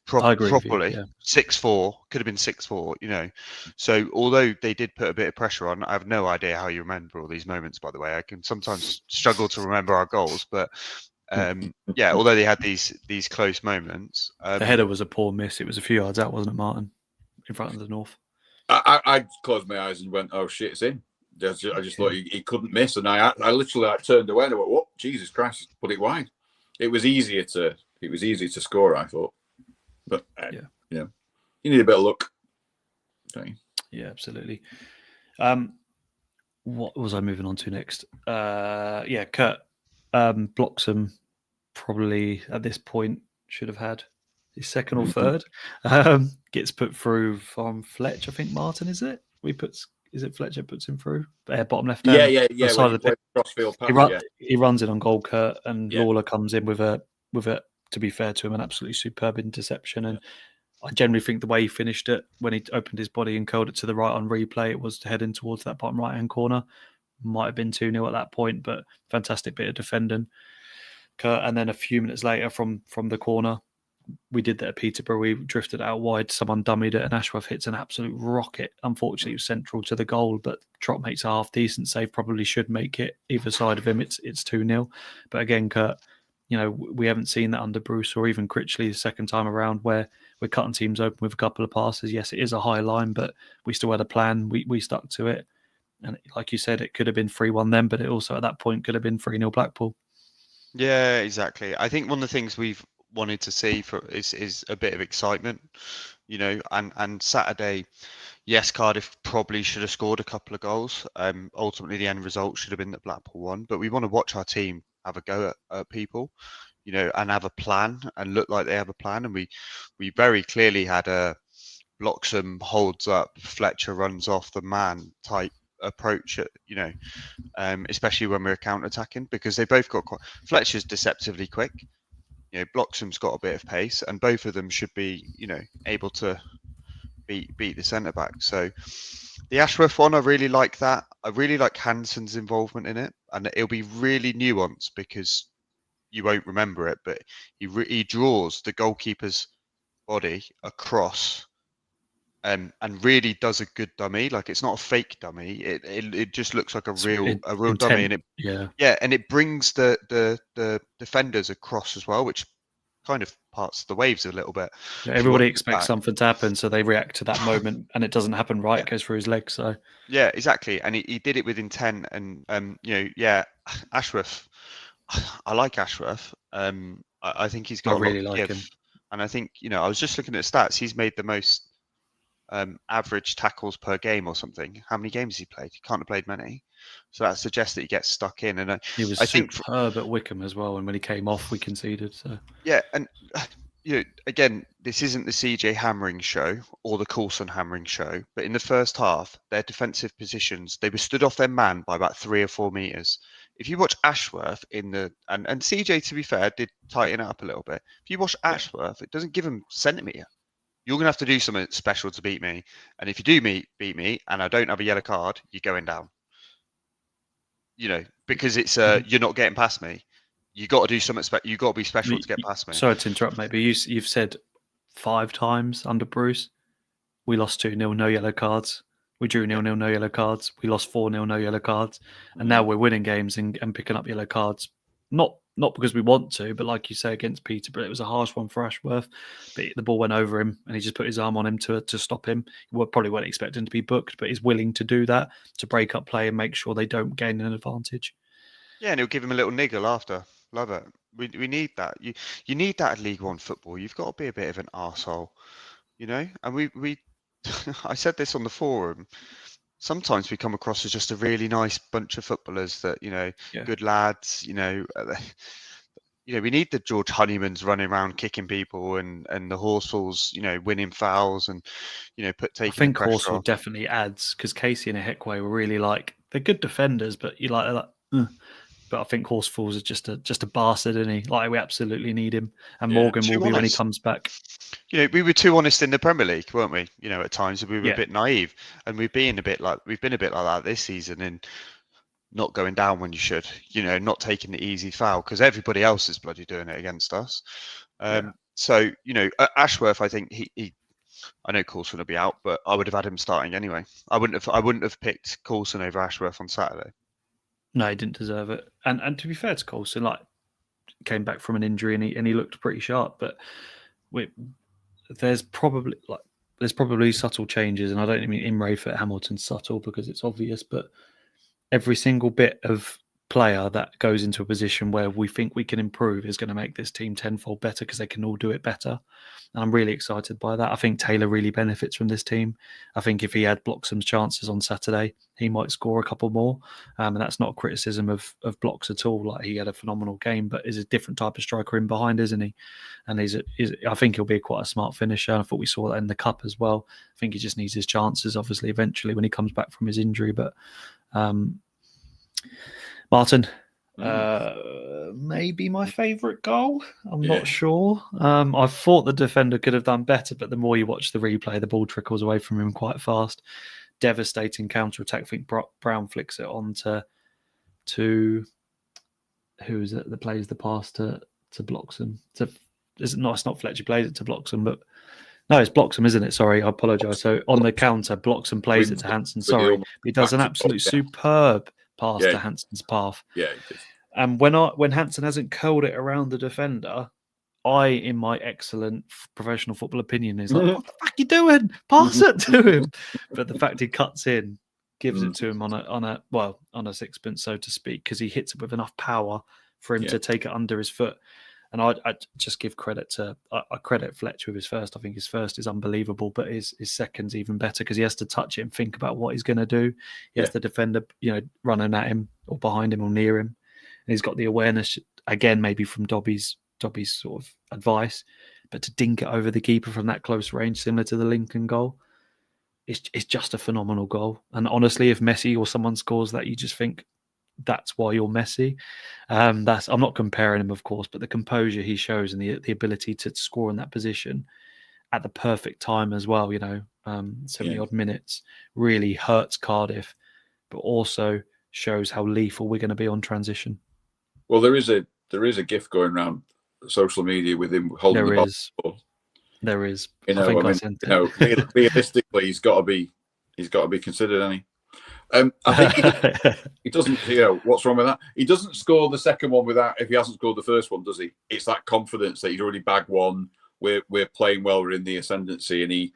properly. 6-4 could have been 6-4. So although they did put a bit of pressure on, I have no idea how you remember all these moments. By the way, I can sometimes struggle to remember our goals, but although they had these close moments, the header was a poor miss. It was a few yards out, wasn't it, Martin, in front of the North? I closed my eyes and went, "Oh shit, it's in." I just thought he couldn't miss, and I literally turned away and I went, "What? Jesus Christ, put it wide." It was easier to score, I thought, but you need a bit of luck. Okay. Yeah, absolutely. What was I moving on to next? Kurt Bloxham probably at this point should have had his second or third. Gets put through from Fletch, I think. Martin, is it? Is it Fletcher puts him through? Bottom left hand. Yeah. When you play crossfield pass, he runs it on goal, Kurt, and Lawler comes in with a, to be fair to him, an absolutely superb interception. And I generally think the way he finished it, when he opened his body and curled it to the right on replay, it was heading towards that bottom right-hand corner. Might have been 2-0 at that point, but fantastic bit of defending. Kurt, and then a few minutes later from the corner, we did that at Peterborough. We drifted out wide. Someone dummied it, and Ashworth hits an absolute rocket. Unfortunately, it was central to the goal, but Trott makes a half decent save. Probably should make it either side of him. It's 2-0. But again, Kurt, we haven't seen that under Bruce or even Critchley the second time around, where we're cutting teams open with a couple of passes. Yes, it is a high line, but we still had a plan. We stuck to it. And like you said, it could have been 3-1 then, but it also at that point could have been 3-0 Blackpool. Yeah, exactly. I think one of the things we've wanted to see is a bit of excitement, and Saturday, yes, Cardiff probably should have scored a couple of goals. Ultimately, the end result should have been that Blackpool won, but we want to watch our team have a go at people, and have a plan and look like they have a plan. And we very clearly had a Bloxham holds up, Fletcher runs off the man type approach at, especially when we're counter-attacking, because they both got Fletcher's deceptively quick. Bloxham's got a bit of pace, and both of them should be, able to beat the centre back. So the Ashworth one, I really like that. I really like Hansen's involvement in it, and it'll be really nuanced because you won't remember it, but he draws the goalkeeper's body across, and really does a good dummy. Like, it's not a fake dummy. It just looks like a real dummy, and and it brings the defenders across as well, which kind of parts the waves a little bit. Yeah, everybody expects something to happen, so they react to that moment, and it doesn't happen. Right, it goes through his legs. So yeah, exactly, and he did it with intent, and Ashworth. I like Ashworth. I think he's got. I really like him, and I think I was just looking at stats. He's made the most average tackles per game or something. How many games has he played? He can't have played many, so that suggests that he gets stuck in. And he was superb at Wickham as well. And when he came off, we conceded. So yeah, and again, this isn't the CJ hammering show or the Coulson hammering show, but in the first half, their defensive positions, they were stood off their man by about 3 or 4 meters. If you watch Ashworth and CJ, to be fair, did tighten it up a little bit. If you watch Ashworth, it doesn't give him centimetre. You're going to have to do something special to beat me. And if you do beat me and I don't have a yellow card, you're going down. Because it's you're not getting past me. You got to do something special. You got to be special to get past me. Sorry to interrupt, mate, but you've said 5 times under Bruce, we lost 2-0, no yellow cards. We drew 0-0, no yellow cards. We lost 4-0, no yellow cards. And now we're winning games and picking up yellow cards. Not not because we want to, but like you say, against Peterborough, it was a harsh one for Ashworth. But the ball went over him, and he just put his arm on him to stop him. We probably weren't expecting to be booked, but he's willing to do that to break up play and make sure they don't gain an advantage. Yeah, and he'll give him a little niggle after. Love it. We need that. You need that at League One football. You've got to be a bit of an arsehole, you know. And we I said this on the forum. Sometimes we come across as just a really nice bunch of footballers that, you know, good lads, you know. We need the George Honeymans running around kicking people and the Horsfalls, you know, winning fouls and, you know, taking. I think Horsfall definitely adds, because Casey and Ehekwe were really they're good defenders, but you But I think Horsfalls is just a bastard, isn't he? Like, we absolutely need him, and Morgan will be when he comes back. You know, we were too honest in the Premier League, weren't we? You know, at times we were a bit naive, and we've been a bit like that this season, and not going down when you should. You know, not taking the easy foul because everybody else is bloody doing it against us. So you know, Ashworth, I think he I know Coulson will be out, but I would have had him starting anyway. I wouldn't have picked Coulson over Ashworth on Saturday. No, he didn't deserve it. And to be fair to Coulson, came back from an injury and he looked pretty sharp. But there's probably subtle changes, and I don't mean Imre for Hamilton's subtle because it's obvious, but every single bit of player that goes into a position where we think we can improve is going to make this team tenfold better because they can all do it better. And I'm really excited by that. I think Taylor really benefits from this team. I think if he had Bloxham's chances on Saturday, he might score a couple more. And that's not a criticism of Blocks at all. He had a phenomenal game, but is a different type of striker in behind, isn't he? And I think he'll be quite a smart finisher. I thought we saw that in the Cup as well. I think he just needs his chances, obviously, eventually when he comes back from his injury. But Martin, maybe my favourite goal. I'm not sure. I thought the defender could have done better, but the more you watch the replay, the ball trickles away from him quite fast. Devastating counter-attack. I think Brown flicks it on to who is it that plays the pass to Bloxham? It's not Fletcher plays it to Bloxham, but no, it's Bloxham, isn't it? Sorry, I apologise. So on the counter, Bloxham plays it to Hansen. Sorry, he does an absolute superb pass to Hansen's path. Yeah. And when Hansen hasn't curled it around the defender, in my excellent professional football opinion, is like, what the fuck are you doing? Pass it to him. But the fact he cuts in, gives it to him on a sixpence, so to speak, because he hits it with enough power for him to take it under his foot. And I just give credit to I credit Fletcher with his first. I think his first is unbelievable, but his second's even better because he has to touch it and think about what he's going to do. He has the defender, running at him or behind him or near him, and he's got the awareness again, maybe from Dobby's sort of advice, but to dink it over the keeper from that close range, similar to the Lincoln goal, it's just a phenomenal goal. And honestly, if Messi or someone scores that, you just think, that's why you're Messi. I'm not comparing him, of course, but the composure he shows and the ability to score in that position at the perfect time as well, 70 odd minutes, really hurts Cardiff, but also shows how lethal we're going to be on transition. Well, there is a GIF going around social media with him holding the ball. There is. Realistically, he's got to be considered, hasn't he? I think he doesn't. What's wrong with that? He doesn't score the second one if he hasn't scored the first one, does he? It's that confidence that he's already bagged one. We're playing well. We're in the ascendancy, and he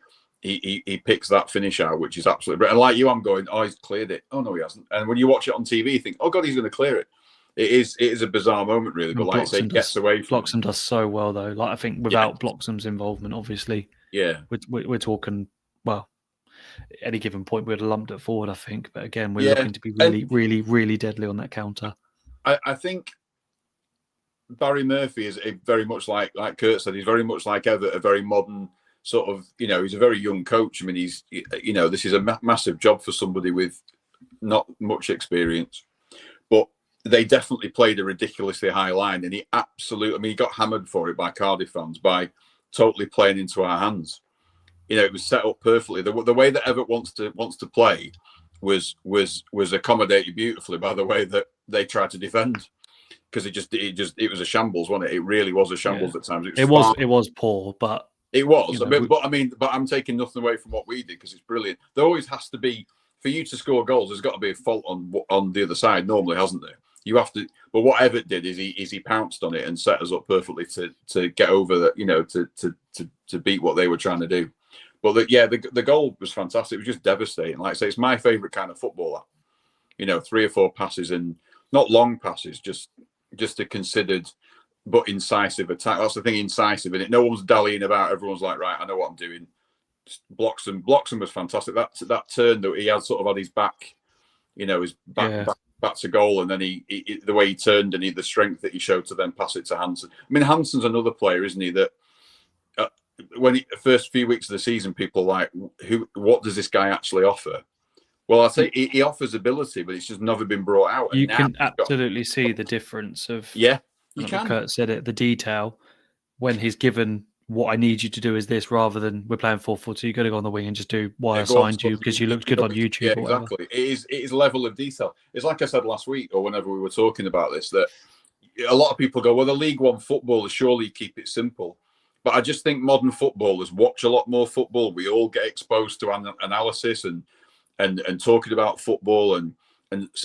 picks that finish out, which is absolutely. And like you, I'm going, oh, he's cleared it. Oh no, he hasn't. And when you watch it on TV, you think, oh god, he's going to clear it. It is a bizarre moment, really. But like I say, he gets away from. Bloxham does so well, though. I think without Bloxham's involvement, obviously, we're talking. Well, at any given point, we'd have lumped it forward, I think. But again, we're looking to be really, really, really deadly on that counter. I think Barry Murphy is very much like Kurt said. He's very much like Everett, a very modern sort of. He's a very young coach. I mean, he's this is a massive job for somebody with not much experience, but they definitely played a ridiculously high line, and he got hammered for it by Cardiff fans by totally playing into our hands. It was set up perfectly. The way that Everett wants to play was accommodated beautifully by the way that they tried to defend, because it was a shambles, wasn't it? It really was a shambles at times. It was poor, but it was. But I'm taking nothing away from what we did because it's brilliant. There always has to be, for you to score goals, there's got to be a fault on the other side normally, hasn't there? You have to. But what Everett did is he pounced on it and set us up perfectly to get over that. To beat what they were trying to do. But the goal was fantastic. It was just devastating. Like I say, it's my favourite kind of football. 3 or 4 passes and not long passes, just a considered but incisive attack. That's the thing, incisive, and no one's dallying about. Everyone's like, right, I know what I'm doing. Bloxham was fantastic. That turn that he had sort of on his back, his back to goal, and then he the way he turned and the strength that he showed to then pass it to Hansen. I mean, Hansen's another player, isn't he? That when the first few weeks of the season, people are like, what does this guy actually offer? Well, I say he offers ability, but it's just never been brought out. You can absolutely see the difference of you can. Kurt said it, the detail when he's given what I need you to do is this, rather than we're playing 4-4-2. You got to go on the wing and just do what I assigned you because you looked good on YouTube. Yeah, exactly. It is level of detail. It's like I said last week or whenever we were talking about this, that a lot of people go, well, the League One footballers surely keep it simple. But I just think modern footballers watch a lot more football. We all get exposed to analysis and talking about football, and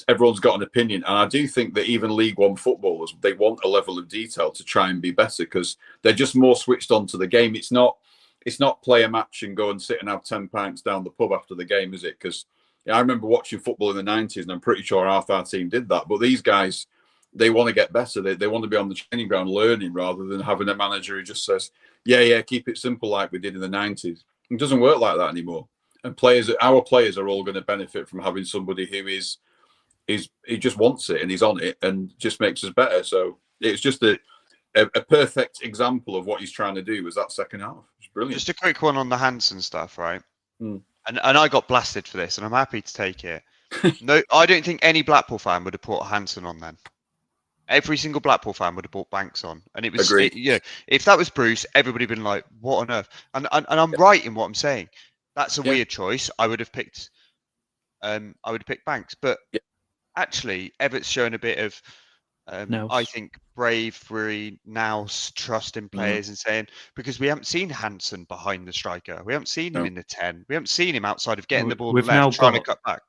everyone's got an opinion. And I do think that even League One footballers, they want a level of detail to try and be better because they're just more switched on to the game. It's not play a match and go and sit and have 10 pints down the pub after the game, is it? Because I remember watching football in the 90s, and I'm pretty sure half our team did that. But these guys, they want to get better. They want to be on the training ground learning rather than having a manager who just says, yeah, keep it simple like we did in the 90s. It doesn't work like that anymore. And our players are all going to benefit from having somebody who he just wants it and he's on it and just makes us better. So it's just a perfect example of what he's trying to do was that second half. It's brilliant. Just a quick one on the Hansen stuff, right? And I got blasted for this, and I'm happy to take it. No, I don't think any Blackpool fan would have put Hansen on then. Every single Blackpool fan would have bought Banks on, and it was if that was Bruce, everybody would have been like, "What on earth?" And I'm right in what I'm saying. That's a weird choice. I would have picked Banks, but actually, Everett's shown a bit of, I think, bravery, nous, trust in players, and saying because we haven't seen Hansen behind the striker, we haven't seen him in the 10, we haven't seen him outside of getting the ball left, trying to cut back.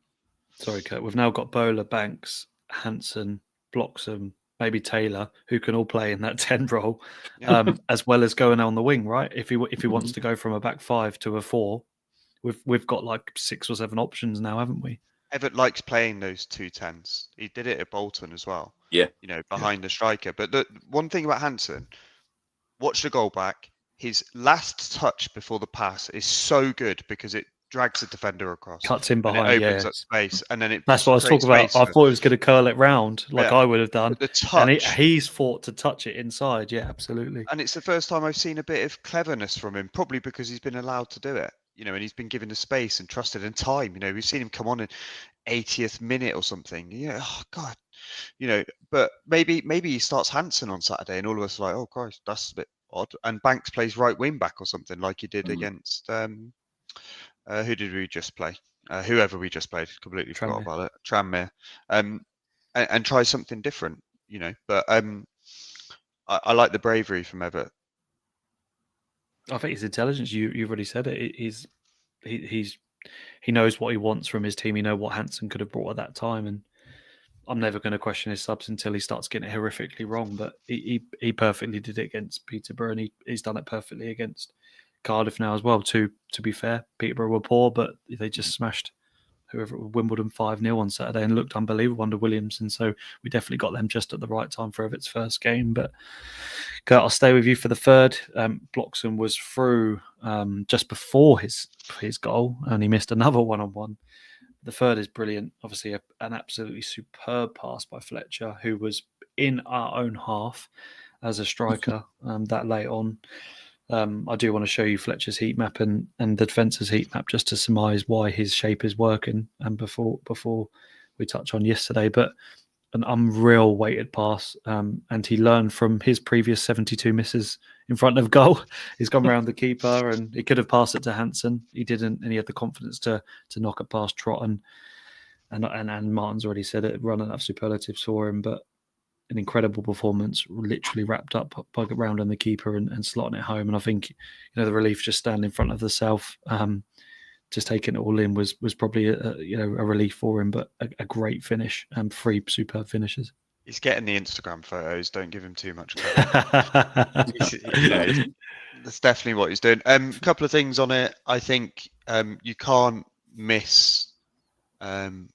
Sorry, Kurt. We've now got Bowler, Banks, Hansen, Bloxham, maybe Taylor, who can all play in that 10 role, as well as going on the wing, right? If he wants to go from a back 5 to a 4. We've got like 6 or 7 options now, haven't we? Everett likes playing those 2 10s. He did it at Bolton as well. Yeah. Behind the striker. But the one thing about Hansen, watch the goal back. His last touch before the pass is so good because it drags the defender across. Cuts in behind, and it opens up space. And then that's what I was talking about. I thought he was going to curl it round like I would have done. But the touch. And he's fought to touch it inside. Yeah, absolutely. And it's the first time I've seen a bit of cleverness from him, probably because he's been allowed to do it. And he's been given the space and trusted and time. We've seen him come on in 80th minute or something. Yeah, oh God. But maybe he starts Hansen on Saturday, and all of us are like, oh Christ, that's a bit odd. And Banks plays right wing back or something like he did against who did we just play? Whoever we just played, completely forgot about it. Tranmere. And try something different. But I like the bravery from Everett. I think his intelligence. You've already said it. He knows what he wants from his team. He knows what Hansen could have brought at that time, and I'm never going to question his subs until he starts getting it horrifically wrong. But he perfectly did it against Peterborough, and he's done it perfectly against Cardiff now as well. To be fair, Peterborough were poor, but they just smashed whoever Wimbledon 5-0 on Saturday and looked unbelievable under Williamson. So we definitely got them just at the right time for Everett's first game. But Kurt, I'll stay with you for the third. Bloxham was through just before his goal, and he missed another one-on-one. The third is brilliant. Obviously, an absolutely superb pass by Fletcher, who was in our own half as a striker that late on. I do want to show you Fletcher's heat map and the defence's heat map just to surmise why his shape is working. And before we touch on yesterday, but an unreal weighted pass, and he learned from his previous 72 misses in front of goal. He's gone around the keeper, and he could have passed it to Hansen. He didn't, and he had the confidence to knock it past Trott. And Martin's already said it, running up superlatives for him, but an incredible performance, literally wrapped up by round the keeper and slotting it home. And I think the relief just standing in front of the South, just taking it all in was probably a relief for him, but a great finish and 3 superb finishes. He's getting the Instagram photos. Don't give him too much credit. That's definitely what he's doing. A couple of things on it. I think you can't miss when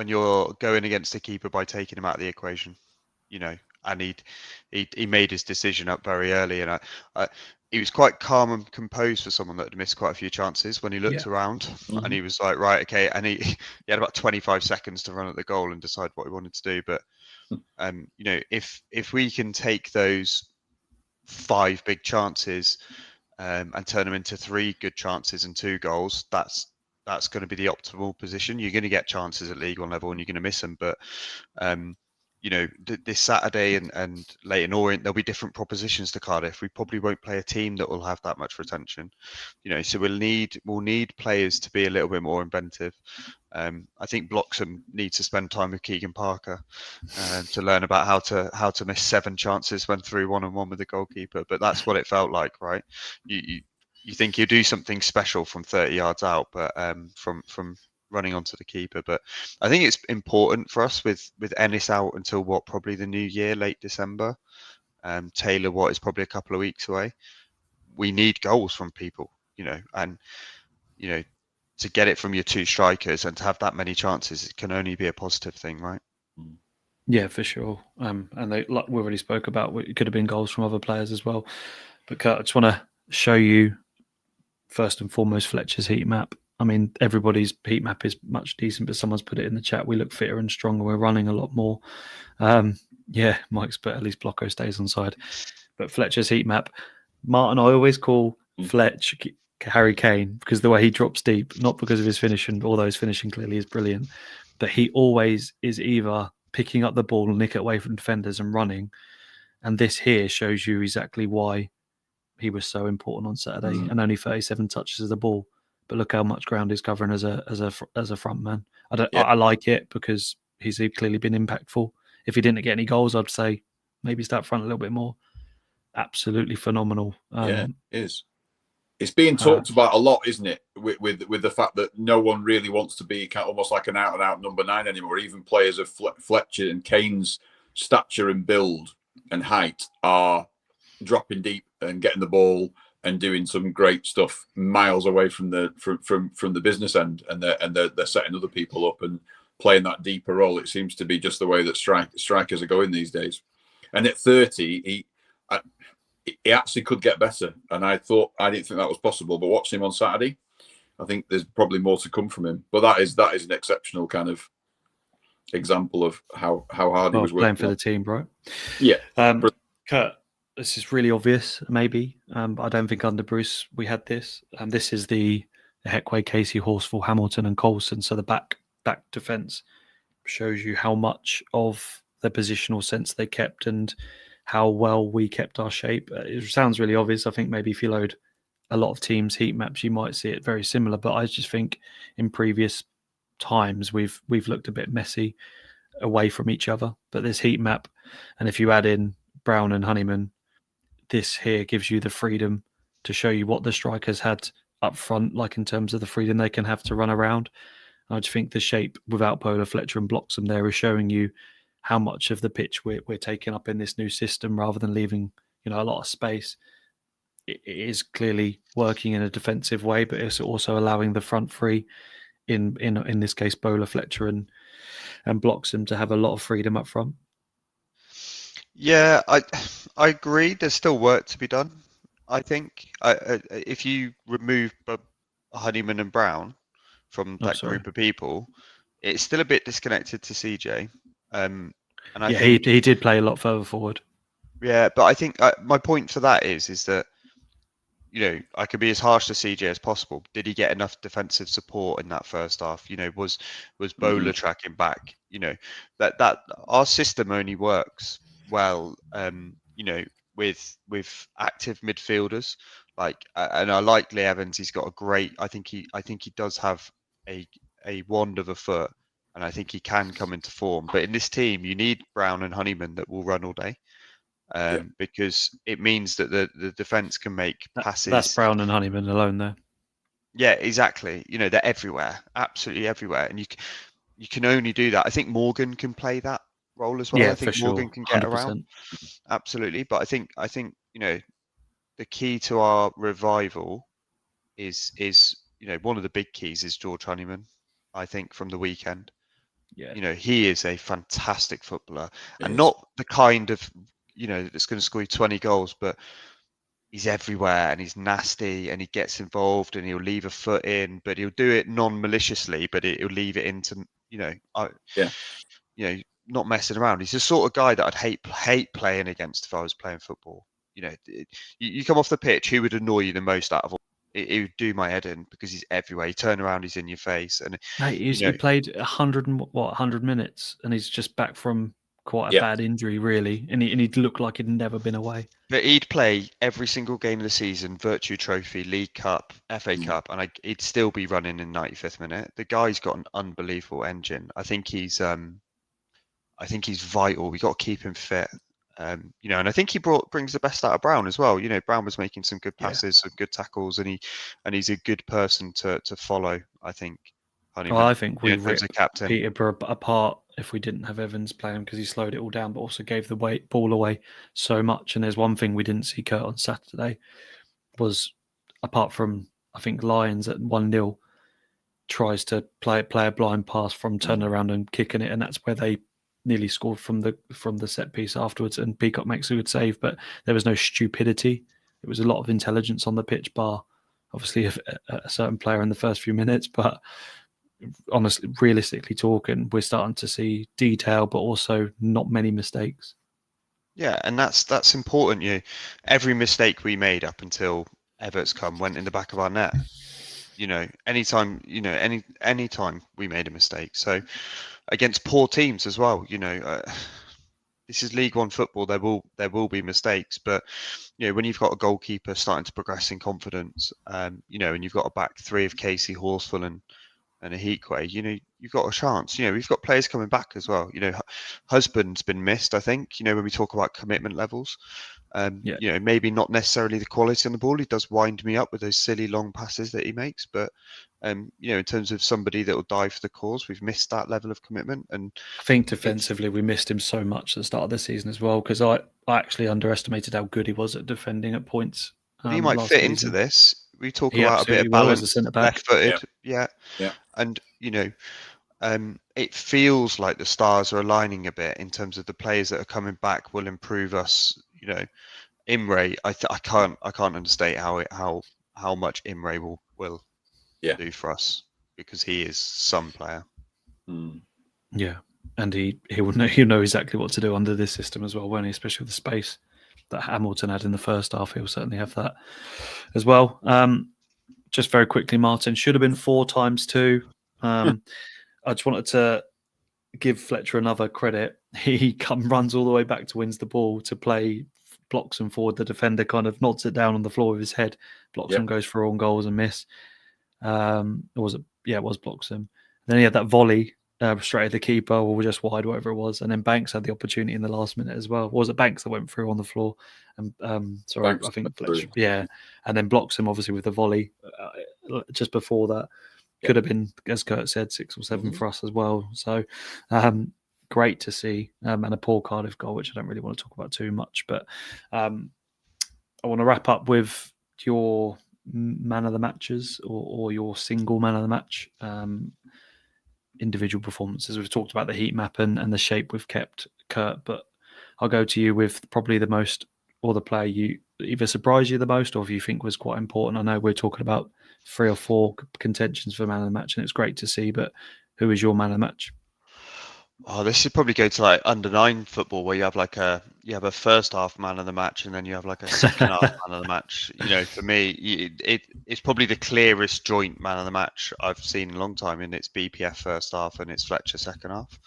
you're going against a keeper by taking him out of the equation. And he made his decision up very early, and he was quite calm and composed for someone that had missed quite a few chances when he looked around, and he was like, right, okay, and he had about 25 seconds to run at the goal and decide what he wanted to do. But if we can take those 5 big chances and turn them into 3 good chances and 2 goals, that's going to be the optimal position. You're going to get chances at League One level and you're going to miss them, but this Saturday and Leyton Orient, there'll be different propositions to Cardiff. We probably won't play a team that will have that much retention, so we'll need players to be a little bit more inventive. I think Bloxham needs to spend time with Keegan Parker to learn about how to miss 7 chances when through 1-on-1 with the goalkeeper. But that's what it felt like, right? You think you do something special from 30 yards out, but from running onto the keeper. But I think it's important for us with Ennis out until probably the new year, late December. Taylor is probably a couple of weeks away. We need goals from people, and to get it from your 2 strikers and to have that many chances, it can only be a positive thing, right? Yeah, for sure. And they, like we already spoke about, it could have been goals from other players as well. But Kurt, I just want to show you first and foremost Fletcher's heat map. I mean, everybody's heat map is much decent, but someone's put it in the chat. We look fitter and stronger. We're running a lot more. Mike's, but at least Blocko stays on side. But Fletcher's heat map, Martin, I always call Fletch Harry Kane because the way he drops deep, not because of his finishing, although his finishing clearly is brilliant, but he always is either picking up the ball, nick it away from defenders and running. And this here shows you exactly why he was so important on Saturday and only 37 touches of the ball. But look how much ground he's covering as a front man. I like it because he's clearly been impactful. If he didn't get any goals, I'd say maybe start front a little bit more. Absolutely phenomenal. It is. It's being talked about a lot, isn't it? With the fact that no one really wants to be almost like an out and out number 9 anymore. Even players of Fletcher and Kane's stature and build and height are dropping deep and getting the ball and doing some great stuff miles away from the business end, and they're setting other people up and playing that deeper role. It seems to be just the way that strikers are going these days. And at 30, he actually could get better, and I didn't think that was possible. But watching him on Saturday, I think there's probably more to come from him. But that is an exceptional kind of example of how hard he was working playing for the team, right? Yeah. Kurt, this is really obvious, maybe, but I don't think under Bruce we had this. This is the Heckway, Casey, Horsfall, Hamilton, and Coulson. So the back defence shows you how much of the positional sense they kept and how well we kept our shape. It sounds really obvious. I think maybe if you load a lot of teams' heat maps, you might see it very similar. But I just think in previous times we've looked a bit messy away from each other. But this heat map, and if you add in Brown and Honeyman, this here gives you the freedom to show you what the strikers had up front, like in terms of the freedom they can have to run around. I just think the shape without Bowler, Fletcher and Bloxham there is showing you how much of the pitch we're taking up in this new system rather than leaving a lot of space. It is clearly working in a defensive way, but it's also allowing the front three, in this case Bowler, Fletcher and Bloxham, to have a lot of freedom up front. Yeah, I agree. There's still work to be done. I think if you remove Honeyman and Brown from that group of people, it's still a bit disconnected to CJ. And I think he did play a lot further forward. Yeah, but I think my point for that is that I could be as harsh to CJ as possible. Did he get enough defensive support in that first half? Was Bowler tracking back? That our system only works well, with active midfielders. And I like Lee Evans. He's got a great. I think he does have a wand of a foot, and I think he can come into form. But in this team, you need Brown and Honeyman that will run all day, because it means that the defense can make passes. That's Brown and Honeyman alone, there. Yeah, exactly. They're everywhere, absolutely everywhere, and you can only do that. I think Morgan can play that role as well. Yeah, I think for Morgan sure. can get around 100%. absolutely, but I think the key to our revival is one of the big keys is George Honeyman. I think from the weekend, Yeah. he is a fantastic footballer, It and is. not the kind of that's going to score you 20 goals, but he's everywhere and he's nasty and he gets involved and he'll leave a foot in, but he'll do it non-maliciously, but he'll leave it into Yeah. not messing around. He's the sort of guy that I'd hate playing against if I was playing football. You come off the pitch, who would annoy you the most out of all? It would do my head in because he's everywhere. You turn around, he's in your face, and Mate, he played 100 minutes, and he's just back from quite a bad injury, really, and he'd look like he'd never been away. But he'd play every single game of the season, Virtue Trophy, League Cup, FA Cup, and he'd still be running in 95th minute. The guy's got an unbelievable engine. I think he's vital. We got to keep him fit. And I think he brings the best out of Brown as well. Brown was making some good passes, some good tackles, and he's a good person to follow. I think. Well, I think we ripped captain Peterborough apart if we didn't have Evans playing because he slowed it all down, but also gave the ball away so much. And there's one thing we didn't see Kurt on Saturday was, apart from I think Lions at 1-0, tries to play a blind pass from turning around and kicking it, and that's where they nearly scored from the set piece afterwards. And Peacock makes a good save, but there was no stupidity. It was a lot of intelligence on the pitch, bar obviously a certain player in the first few minutes, but. Honestly, realistically talking, we're starting to see detail, but also not many mistakes. Yeah, and that's important. Every mistake we made up until Evert's went in the back of our net. Anytime, anytime we made a mistake. So against poor teams as well. This is League One football. There will be mistakes, but when you've got a goalkeeper starting to progress in confidence, and you've got a back three of Casey, Horsfall, and a Heatway, you've got a chance. We've got players coming back as well. Husband's been missed, I think, when we talk about commitment levels. Maybe not necessarily the quality on the ball. He does wind me up with those silly long passes that he makes, but in terms of somebody that will die for the cause, we've missed that level of commitment. And I think defensively we missed him so much at the start of the season as well, because I actually underestimated how good he was at defending at points. He might fit into this. We talk about a bit of balance, left-footed, yeah. And it feels like the stars are aligning a bit in terms of the players that are coming back will improve us. Imre, I can't understate how much Imre will do for us, because he is some player. Yeah, and he'll know exactly what to do under this system as well, won't he? Especially with the space that Hamilton had in the first half, he'll certainly have that as well. Just very quickly, Martin, should have been 4x2. I just wanted to give Fletcher another credit. He runs all the way back to wins the ball to play, blocks him forward. The defender kind of nods it down on the floor with his head, blocks him, goes for own goals and miss. Or was it? Yeah, it was blocks him. Then he had that volley straight at the keeper, or just wide, whatever it was. And then Banks had the opportunity in the last minute as well. Or was it Banks that went through on the floor? And Banks I think Fletcher, and then blocks him obviously with the volley just before that. Could have been, as Kurt said, 6 or 7 for us as well. So great to see, and a poor Cardiff goal, which I don't really want to talk about too much. But I want to wrap up with your man of the matches or your single man of the match. Individual performances. We've talked about the heat map and the shape we've kept, Kurt, but I'll go to you with probably the most, or the player you either surprised you the most or if you think was quite important. I know we're talking about 3 or 4 contentions for man of the match, and it's great to see, but who is your man of the match? Oh, this should probably go to like under-9 football, where you have a first half man of the match, and then you have like a second half man of the match. For me, it's probably the clearest joint man of the match I've seen in a long time, and it's BPF first half and it's Fletcher second half.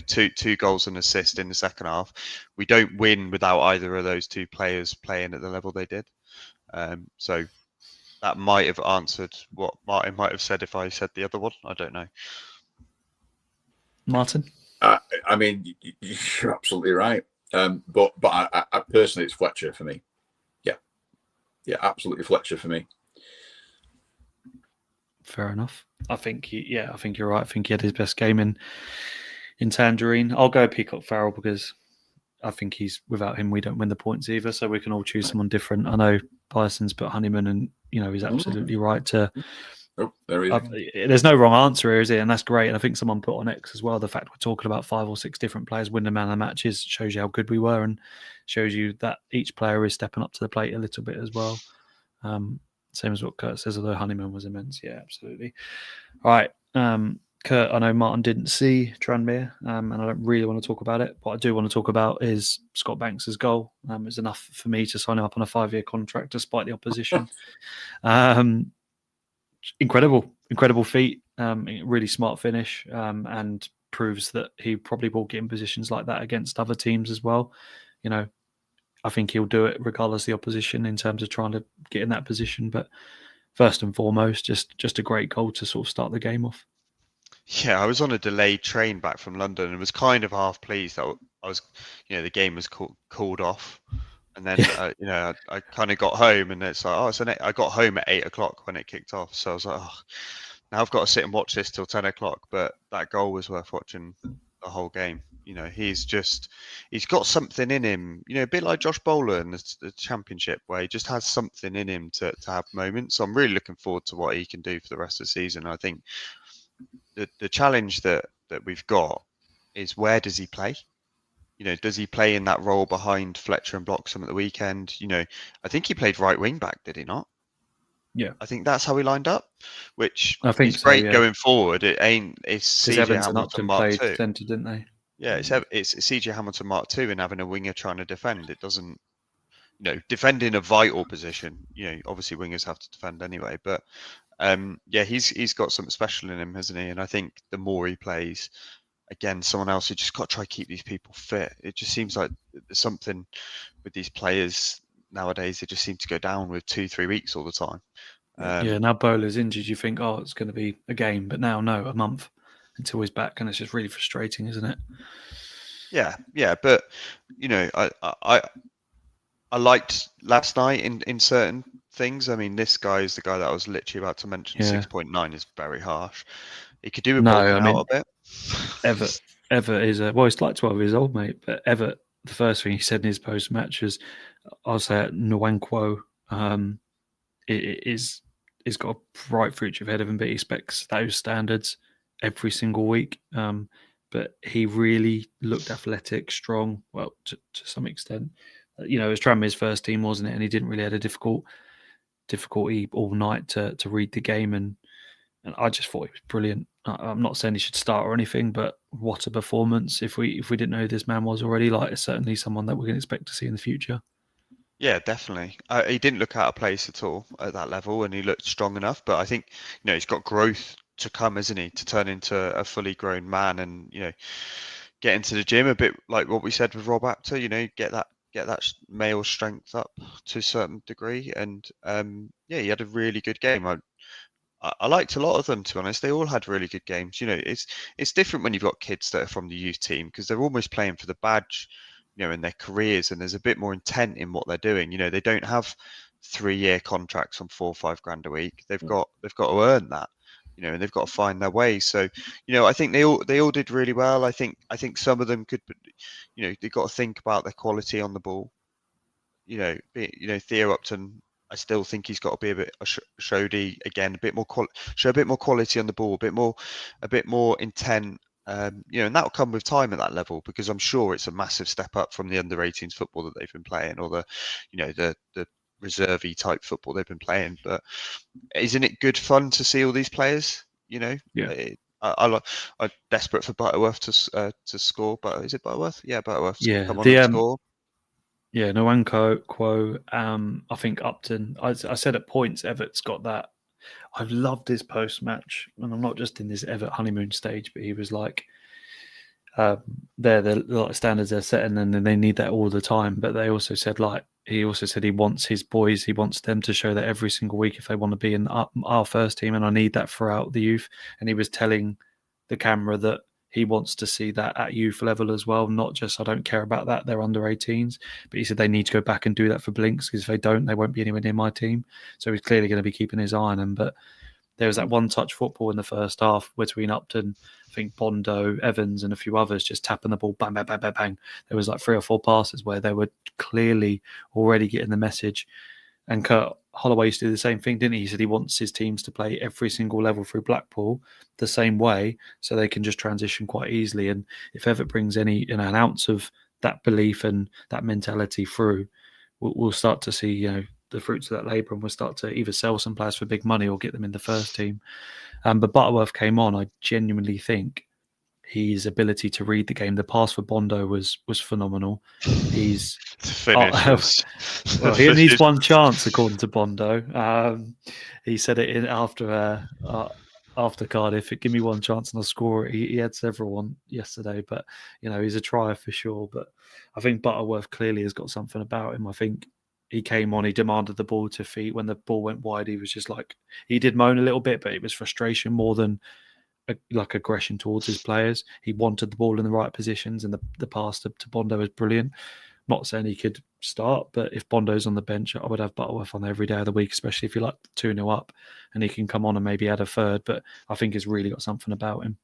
Two goals and assist in the second half. We don't win without either of those two players playing at the level they did. So that might have answered what Martin might have said if I said the other one. I don't know. Martin? I mean, you're absolutely right. But I personally, it's Fletcher for me. Yeah, absolutely Fletcher for me. Fair enough. I think you're right. I think he had his best game in Tangerine. I'll go Peacock Farrell because I think without him we don't win the points either. So we can all choose someone different. I know Bison's put Honeyman, and he's absolutely right to. Oh, there he is. There's no wrong answer here, is it? And that's great. And I think someone put on X as well. The fact we're talking about 5 or 6 different players winning man of the matches shows you how good we were, and shows you that each player is stepping up to the plate a little bit as well. Same as what Kurt says, although Honeyman was immense. Yeah, absolutely. All right. Kurt, I know Martin didn't see Tranmere, and I don't really want to talk about it. What I do want to talk about is Scott Banks' goal. It was enough for me to sign him up on a 5-year contract despite the opposition. Incredible feat, really smart finish, and proves that he probably will get in positions like that against other teams as well. I think he'll do it regardless of the opposition in terms of trying to get in that position. But first and foremost, just a great goal to sort of start the game off. Yeah, I was on a delayed train back from London and was kind of half pleased that I was, the game was called off. And then, I kind of got home and it's like, I got home at 8:00 when it kicked off. So I was like, now I've got to sit and watch this till 10:00. But that goal was worth watching the whole game. He's got something in him, a bit like Josh Bowler in the Championship, where he just has something in him to have moments. So I'm really looking forward to what he can do for the rest of the season. I think the challenge that we've got is, where does he play? Does he play in that role behind Fletcher and Bloxham at the weekend? I think he played right wing back, did he not? Yeah, I think that's how he lined up, which I think is great so, yeah. going forward. It's CJ Evans and Hamilton Upton Mark played II. centre, didn't they? Yeah, it's CJ Hamilton Mark II, and having a winger trying to defend. It doesn't, defending a vital position. Obviously wingers have to defend anyway, but he's got something special in him, hasn't he? And I think the more he plays, again, someone else who just got to try to keep these people fit. It just seems like there's something with these players nowadays. They just seem to go down with 2-3 weeks all the time. Now Bowler's injured, you think, it's going to be a game, but now no, a month until he's back, and it's just really frustrating, isn't it? Yeah, but I liked last night in certain things. I mean, this guy is the guy that I was literally about to mention. 6.9 is very harsh. He could do with bulking out a bit. Everett is he's like 12 years old, mate. But Everett, the first thing he said in his post match was, "I'll say Nwankwo is got a bright future ahead of him, but he expects those standards every single week." But he really looked athletic, strong. Well, to some extent, it was Tranmere's first team, wasn't it? And he didn't really have a difficulty all night to read the game, and I just thought he was brilliant. I'm not saying he should start or anything, but what a performance! If we didn't know who this man was already, it's certainly someone that we can expect to see in the future. Yeah, definitely. He didn't look out of place at all at that level, and he looked strong enough. But I think he's got growth to come, isn't he, to turn into a fully grown man, and get into the gym a bit like what we said with Rob Apter. Get that male strength up to a certain degree, and he had a really good game. I liked a lot of them, to be honest. They all had really good games. It's different when you've got kids that are from the youth team, because they're almost playing for the badge, in their careers, and there's a bit more intent in what they're doing. They don't have 3-year contracts on 4 or 5 grand a week. They've got to earn that, and they've got to find their way. So, I think they all did really well. I think some of them could, they've got to think about their quality on the ball. Theo Upton, I still think he's got to be a bit Shody again, show a bit more quality on the ball, a bit more intent, and that'll come with time at that level, because I'm sure it's a massive step up from the under-18s football that they've been playing, or the reserve-y type football they've been playing. But isn't it good fun to see all these players? Yeah. I'm desperate for Butterworth to score, but is it Butterworth? Yeah, Butterworth. Yeah, come on and score. Yeah, Nwankwo, I think Upton. I said at points, Everett's got that. I've loved his post-match, and I'm not just in this Everett honeymoon stage, but he was like, the standards they're setting, and then they need that all the time. But they also said, he wants his boys, he wants them to show that every single week if they want to be in our first team, and I need that throughout the youth. And he was telling the camera that he wants to see that at youth level as well, not just, I don't care about that, they're under 18s. But he said they need to go back and do that for Blinks, because if they don't, they won't be anywhere near my team. So he's clearly going to be keeping his eye on them. But There was that one-touch football in the first half between Upton, I think Bondo, Evans, and a few others just tapping the ball, bang, bang, bang, bang, bang. There was like 3 or 4 passes where they were clearly already getting the message. And Kurt Holloway used to do the same thing, didn't he? He said he wants his teams to play every single level through Blackpool the same way, so they can just transition quite easily. And if Everett brings any an ounce of that belief and that mentality through, we'll start to see the fruits of that labour, and we'll start to either sell some players for big money or get them in the first team. But Butterworth came on. I genuinely think his ability to read the game. The pass for Bondo was phenomenal. He's well, he needs one chance, according to Bondo. He said it after Cardiff. Give me one chance and I'll score it. He had several on yesterday, but he's a trier for sure. But I think Butterworth clearly has got something about him. I think he came on, he demanded the ball to feet. When the ball went wide, he was just like, he did moan a little bit, but it was frustration more than like aggression towards his players. He wanted the ball in the right positions, and the pass to Bondo was brilliant. Not saying he could start, but if Bondo's on the bench, I would have Butterworth on there every day of the week, especially if you're like 2-0 up and he can come on and maybe add a third. But I think he's really got something about him.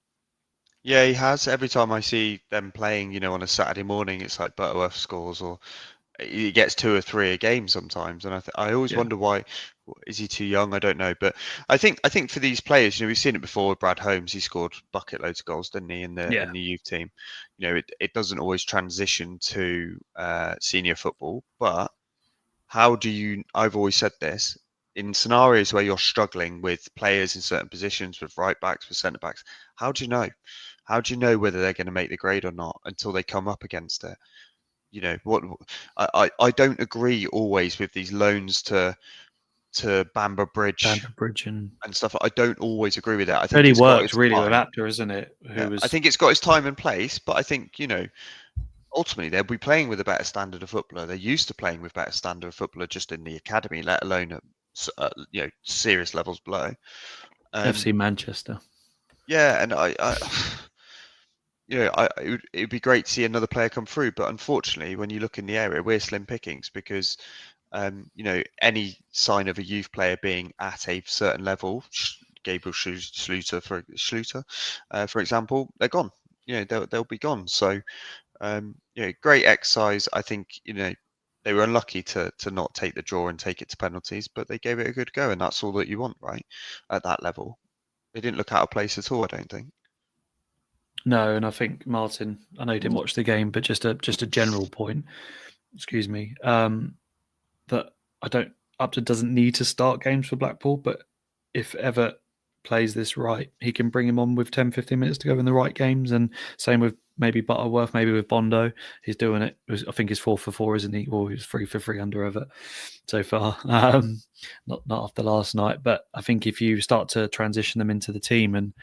Yeah, he has. Every time I see them playing, on a Saturday morning, it's like Butterworth scores, or he gets 2 or 3 a game sometimes, and I always wonder why. Is he too young? I don't know, but I think for these players, we've seen it before with Brad Holmes. He scored bucket loads of goals, didn't he, in the youth team? It doesn't always transition to senior football, but how do you? I've always said this, in scenarios where you're struggling with players in certain positions, with right backs, with centre backs. How do you know? How do you know whether they're going to make the grade or not until they come up against it? I don't agree always with these loans to Bamber Bridge and stuff. I don't always agree with that. I think it works really with Apter, isn't it? I think it's got its time and place, but I think ultimately they'll be playing with a better standard of footballer. They're used to playing with better standard of footballer just in the academy, let alone at serious levels below. FC Manchester. Yeah, and it would be great to see another player come through, but unfortunately, when you look in the area, we're slim pickings because, any sign of a youth player being at a certain level, Gabriel Schluter, for example, they're gone. They'll be gone. So, great exercise. I think they were unlucky to not take the draw and take it to penalties, but they gave it a good go, and that's all that you want, right? At that level, they didn't look out of place at all, I don't think. No, and I think Martin, I know you didn't watch the game, but just a general point, excuse me, that Upton doesn't need to start games for Blackpool, but if Everett plays this right, he can bring him on with 10, 15 minutes to go in the right games, and same with maybe Butterworth, maybe with Bondo. He's doing it. I think he's 4 for 4, isn't he? Or he's 3 for 3 under Everett so far. Not after last night, but I think if you start to transition them into the team, and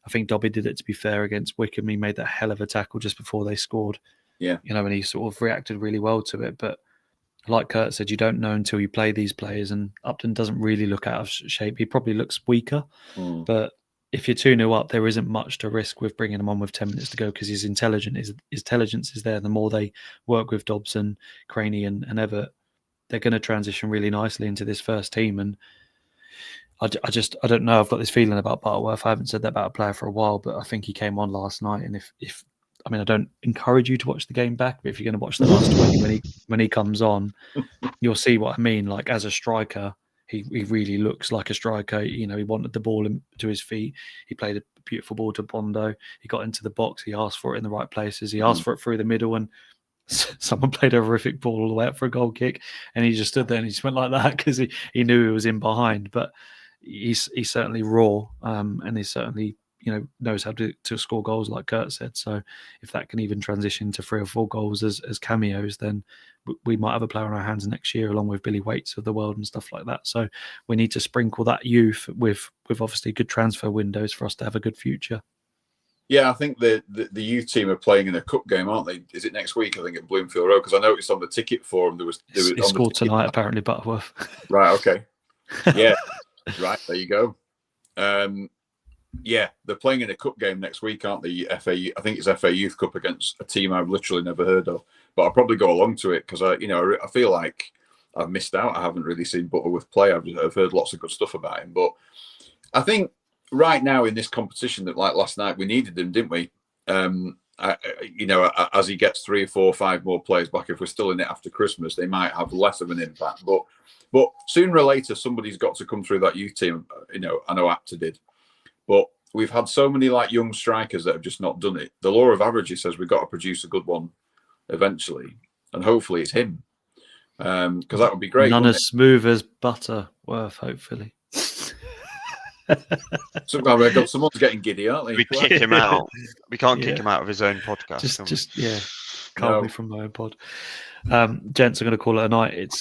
I think Dobby did it, to be fair, against Wickham. He made that hell of a tackle just before they scored. Yeah. And he sort of reacted really well to it. But like Kurt said, you don't know until you play these players, and Upton doesn't really look out of shape. He probably looks weaker. But if you're 2-0 up, there isn't much to risk with bringing him on with 10 minutes to go because his intelligence is there. The more they work with Dobson, Craney and Everett, they're going to transition really nicely into this first team. And I don't know. I've got this feeling about Butterworth. I haven't said that about a player for a while, but I think he came on last night. And I don't encourage you to watch the game back, but if you're going to watch the last 20 when he comes on, you'll see what I mean. Like as a striker, he really looks like a striker. He wanted the ball to his feet. He played a beautiful ball to Bondo. He got into the box. He asked for it in the right places. He asked for it through the middle, and someone played a horrific ball all the way up for a goal kick, and he just stood there and he just went like that because he knew he was in behind. But he's certainly raw, and he certainly knows how to score goals, like Kurt said. So if that can even transition to 3 or 4 goals as cameos, then we might have a player on our hands next year, along with Billy Waits of the world and stuff like that. So we need to sprinkle that youth with obviously good transfer windows for us to have a good future. Yeah, I think the youth team are playing in a cup game, aren't they? Is it next week? I think at Bloomfield Road, because I noticed on the ticket form there was he scored tonight, apparently, Butterworth. Right. Okay. Yeah. Right. There you go. Yeah, they're playing in a cup game next week, aren't they? I think it's FA Youth Cup against a team I've literally never heard of. But I'll probably go along to it because I feel like I've missed out. I haven't really seen Butterworth play. I've heard lots of good stuff about him, but I think right now in this competition, that like last night, we needed them, didn't we? As he gets 3 or 4 or 5 more players back, if we're still in it after Christmas, they might have less of an impact. But sooner or later, somebody's got to come through that youth team. I know Apta did, but we've had so many like young strikers that have just not done it. The law of averages says we've got to produce a good one eventually, and hopefully it's him, because that would be great. None as smooth as Butterworth, hopefully. Someone's getting giddy, aren't they? We kick him out. We can't kick him out of his own podcast. Can't be from my own pod. Gents are going to call it a night.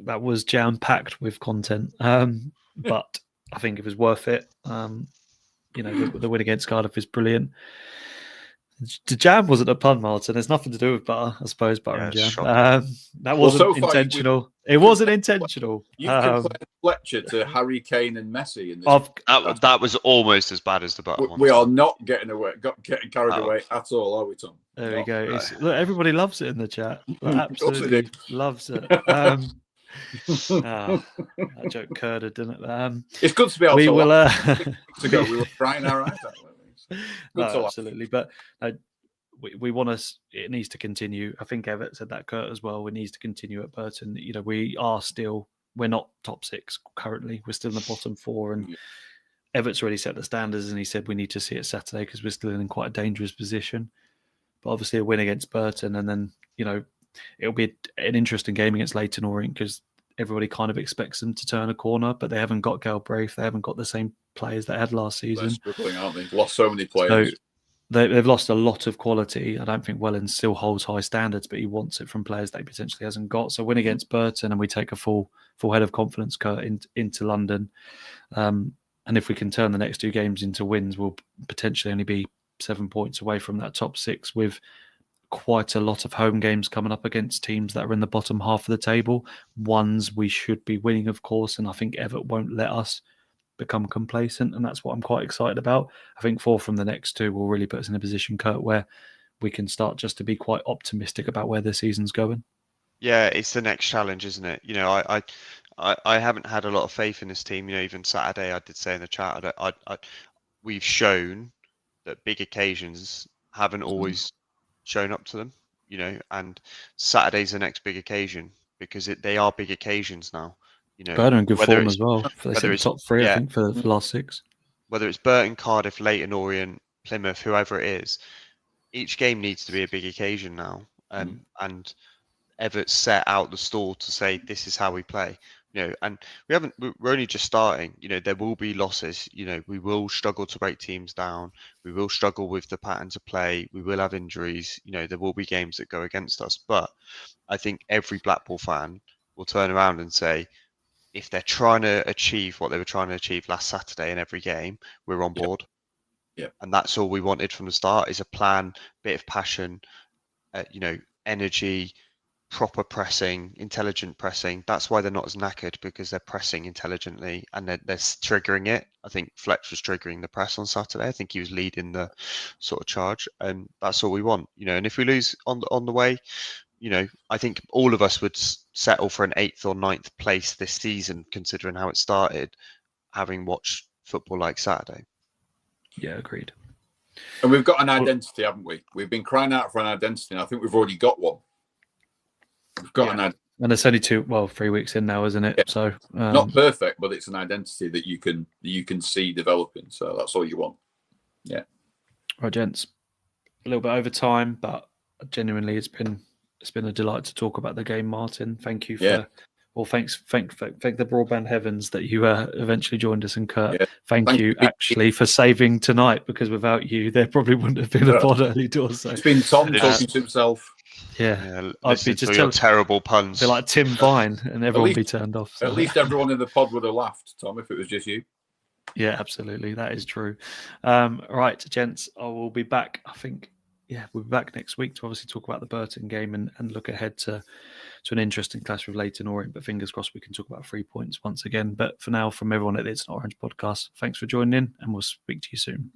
That was jam packed with content, but I think it was worth it. The win against Cardiff is brilliant. The jam wasn't a pun, Martin. There's nothing to do with butter, I suppose. Butter and jam. That wasn't intentional. It wasn't intentional. You compared Fletcher to Harry Kane and Messi. That was almost as bad as the butter one. We are not getting carried away at all, are we, Tom? There we go. Look, everybody loves it in the chat. Absolutely loves it. That joke curded, didn't it? It's good to be able to go. We were crying our eyes out. Absolutely, but we want us. It needs to continue. I think Everett said that, Kurt, as well. It needs to continue at Burton. We're not top 6 currently. We're still in the bottom 4, and Everett's already set the standards, and he said we need to see it Saturday because we're still in quite a dangerous position. But obviously, a win against Burton, and then it'll be an interesting game against Leyton Orient because everybody kind of expects them to turn a corner, but they haven't got Galbraith. They haven't got the same players they had last season. They're struggling, aren't they? Lost so many players. So they've lost a lot of quality. I don't think Welland still holds high standards, but he wants it from players that he potentially hasn't got. So win against Burton, and we take a full head of confidence, Kurt, into London. And if we can turn the next 2 games into wins, we'll potentially only be 7 points away from that top 6 with quite a lot of home games coming up against teams that are in the bottom half of the table. Ones we should be winning, of course, and I think Everett won't let us become complacent, and that's what I'm quite excited about. I think 4 from the next 2 will really put us in a position, Kurt, where we can start just to be quite optimistic about where the season's going. Yeah, it's the next challenge, isn't it? I haven't had a lot of faith in this team. Even Saturday, I did say in the chat, we've shown that big occasions haven't always shown up to them, and Saturday's the next big occasion because they are big occasions now. Burton in good form as well. They said top 3, I think, for the last 6. Whether it's Burton, Cardiff, Leyton Orient, Plymouth, whoever it is, each game needs to be a big occasion now. And Everett set out the stall to say this is how we play. And we're only just starting. There will be losses. We will struggle to break teams down. We will struggle with the patterns of play. We will have injuries. There will be games that go against us. But I think every Blackpool fan will turn around and say, if they're trying to achieve what they were trying to achieve last Saturday in every game, we're on board. Yeah. And that's all we wanted from the start, is a plan, bit of passion, energy, proper pressing, intelligent pressing. That's why they're not as knackered, because they're pressing intelligently and they're triggering it. I think Fletch was triggering the press on Saturday. I think he was leading the sort of charge, and that's all we want. And if we lose on the way, I think all of us would settle for an 8th or 9th place this season, considering how it started, having watched football like Saturday. Yeah, agreed. And we've got an identity, haven't we? We've been crying out for an identity, and I think we've already got one. We've got an identity. And it's only 3 weeks in now, isn't it? Yeah. So not perfect, but it's an identity that you can see developing. So that's all you want. Yeah. Right, gents. A little bit over time, but genuinely, it's been a delight to talk about the game, Martin. Thank you for, thank the broadband heavens that you eventually joined us, and Kurt, thank you actually for saving tonight, because without you, there probably wouldn't have been a pod early doors. So. It's been Tom talking to himself. Yeah, I'd be just your terrible puns. Be like Tim Vine, and everyone would be turned off. So. At least everyone in the pod would have laughed, Tom, if it was just you. Yeah, absolutely, that is true. Right, gents, I will be back. I think. Yeah, we'll be back next week to obviously talk about the Burton game and look ahead to an interesting clash with Leyton Orient. But fingers crossed we can talk about 3 points once again. But for now, from everyone at the It's Not Orange podcast, thanks for joining in, and we'll speak to you soon.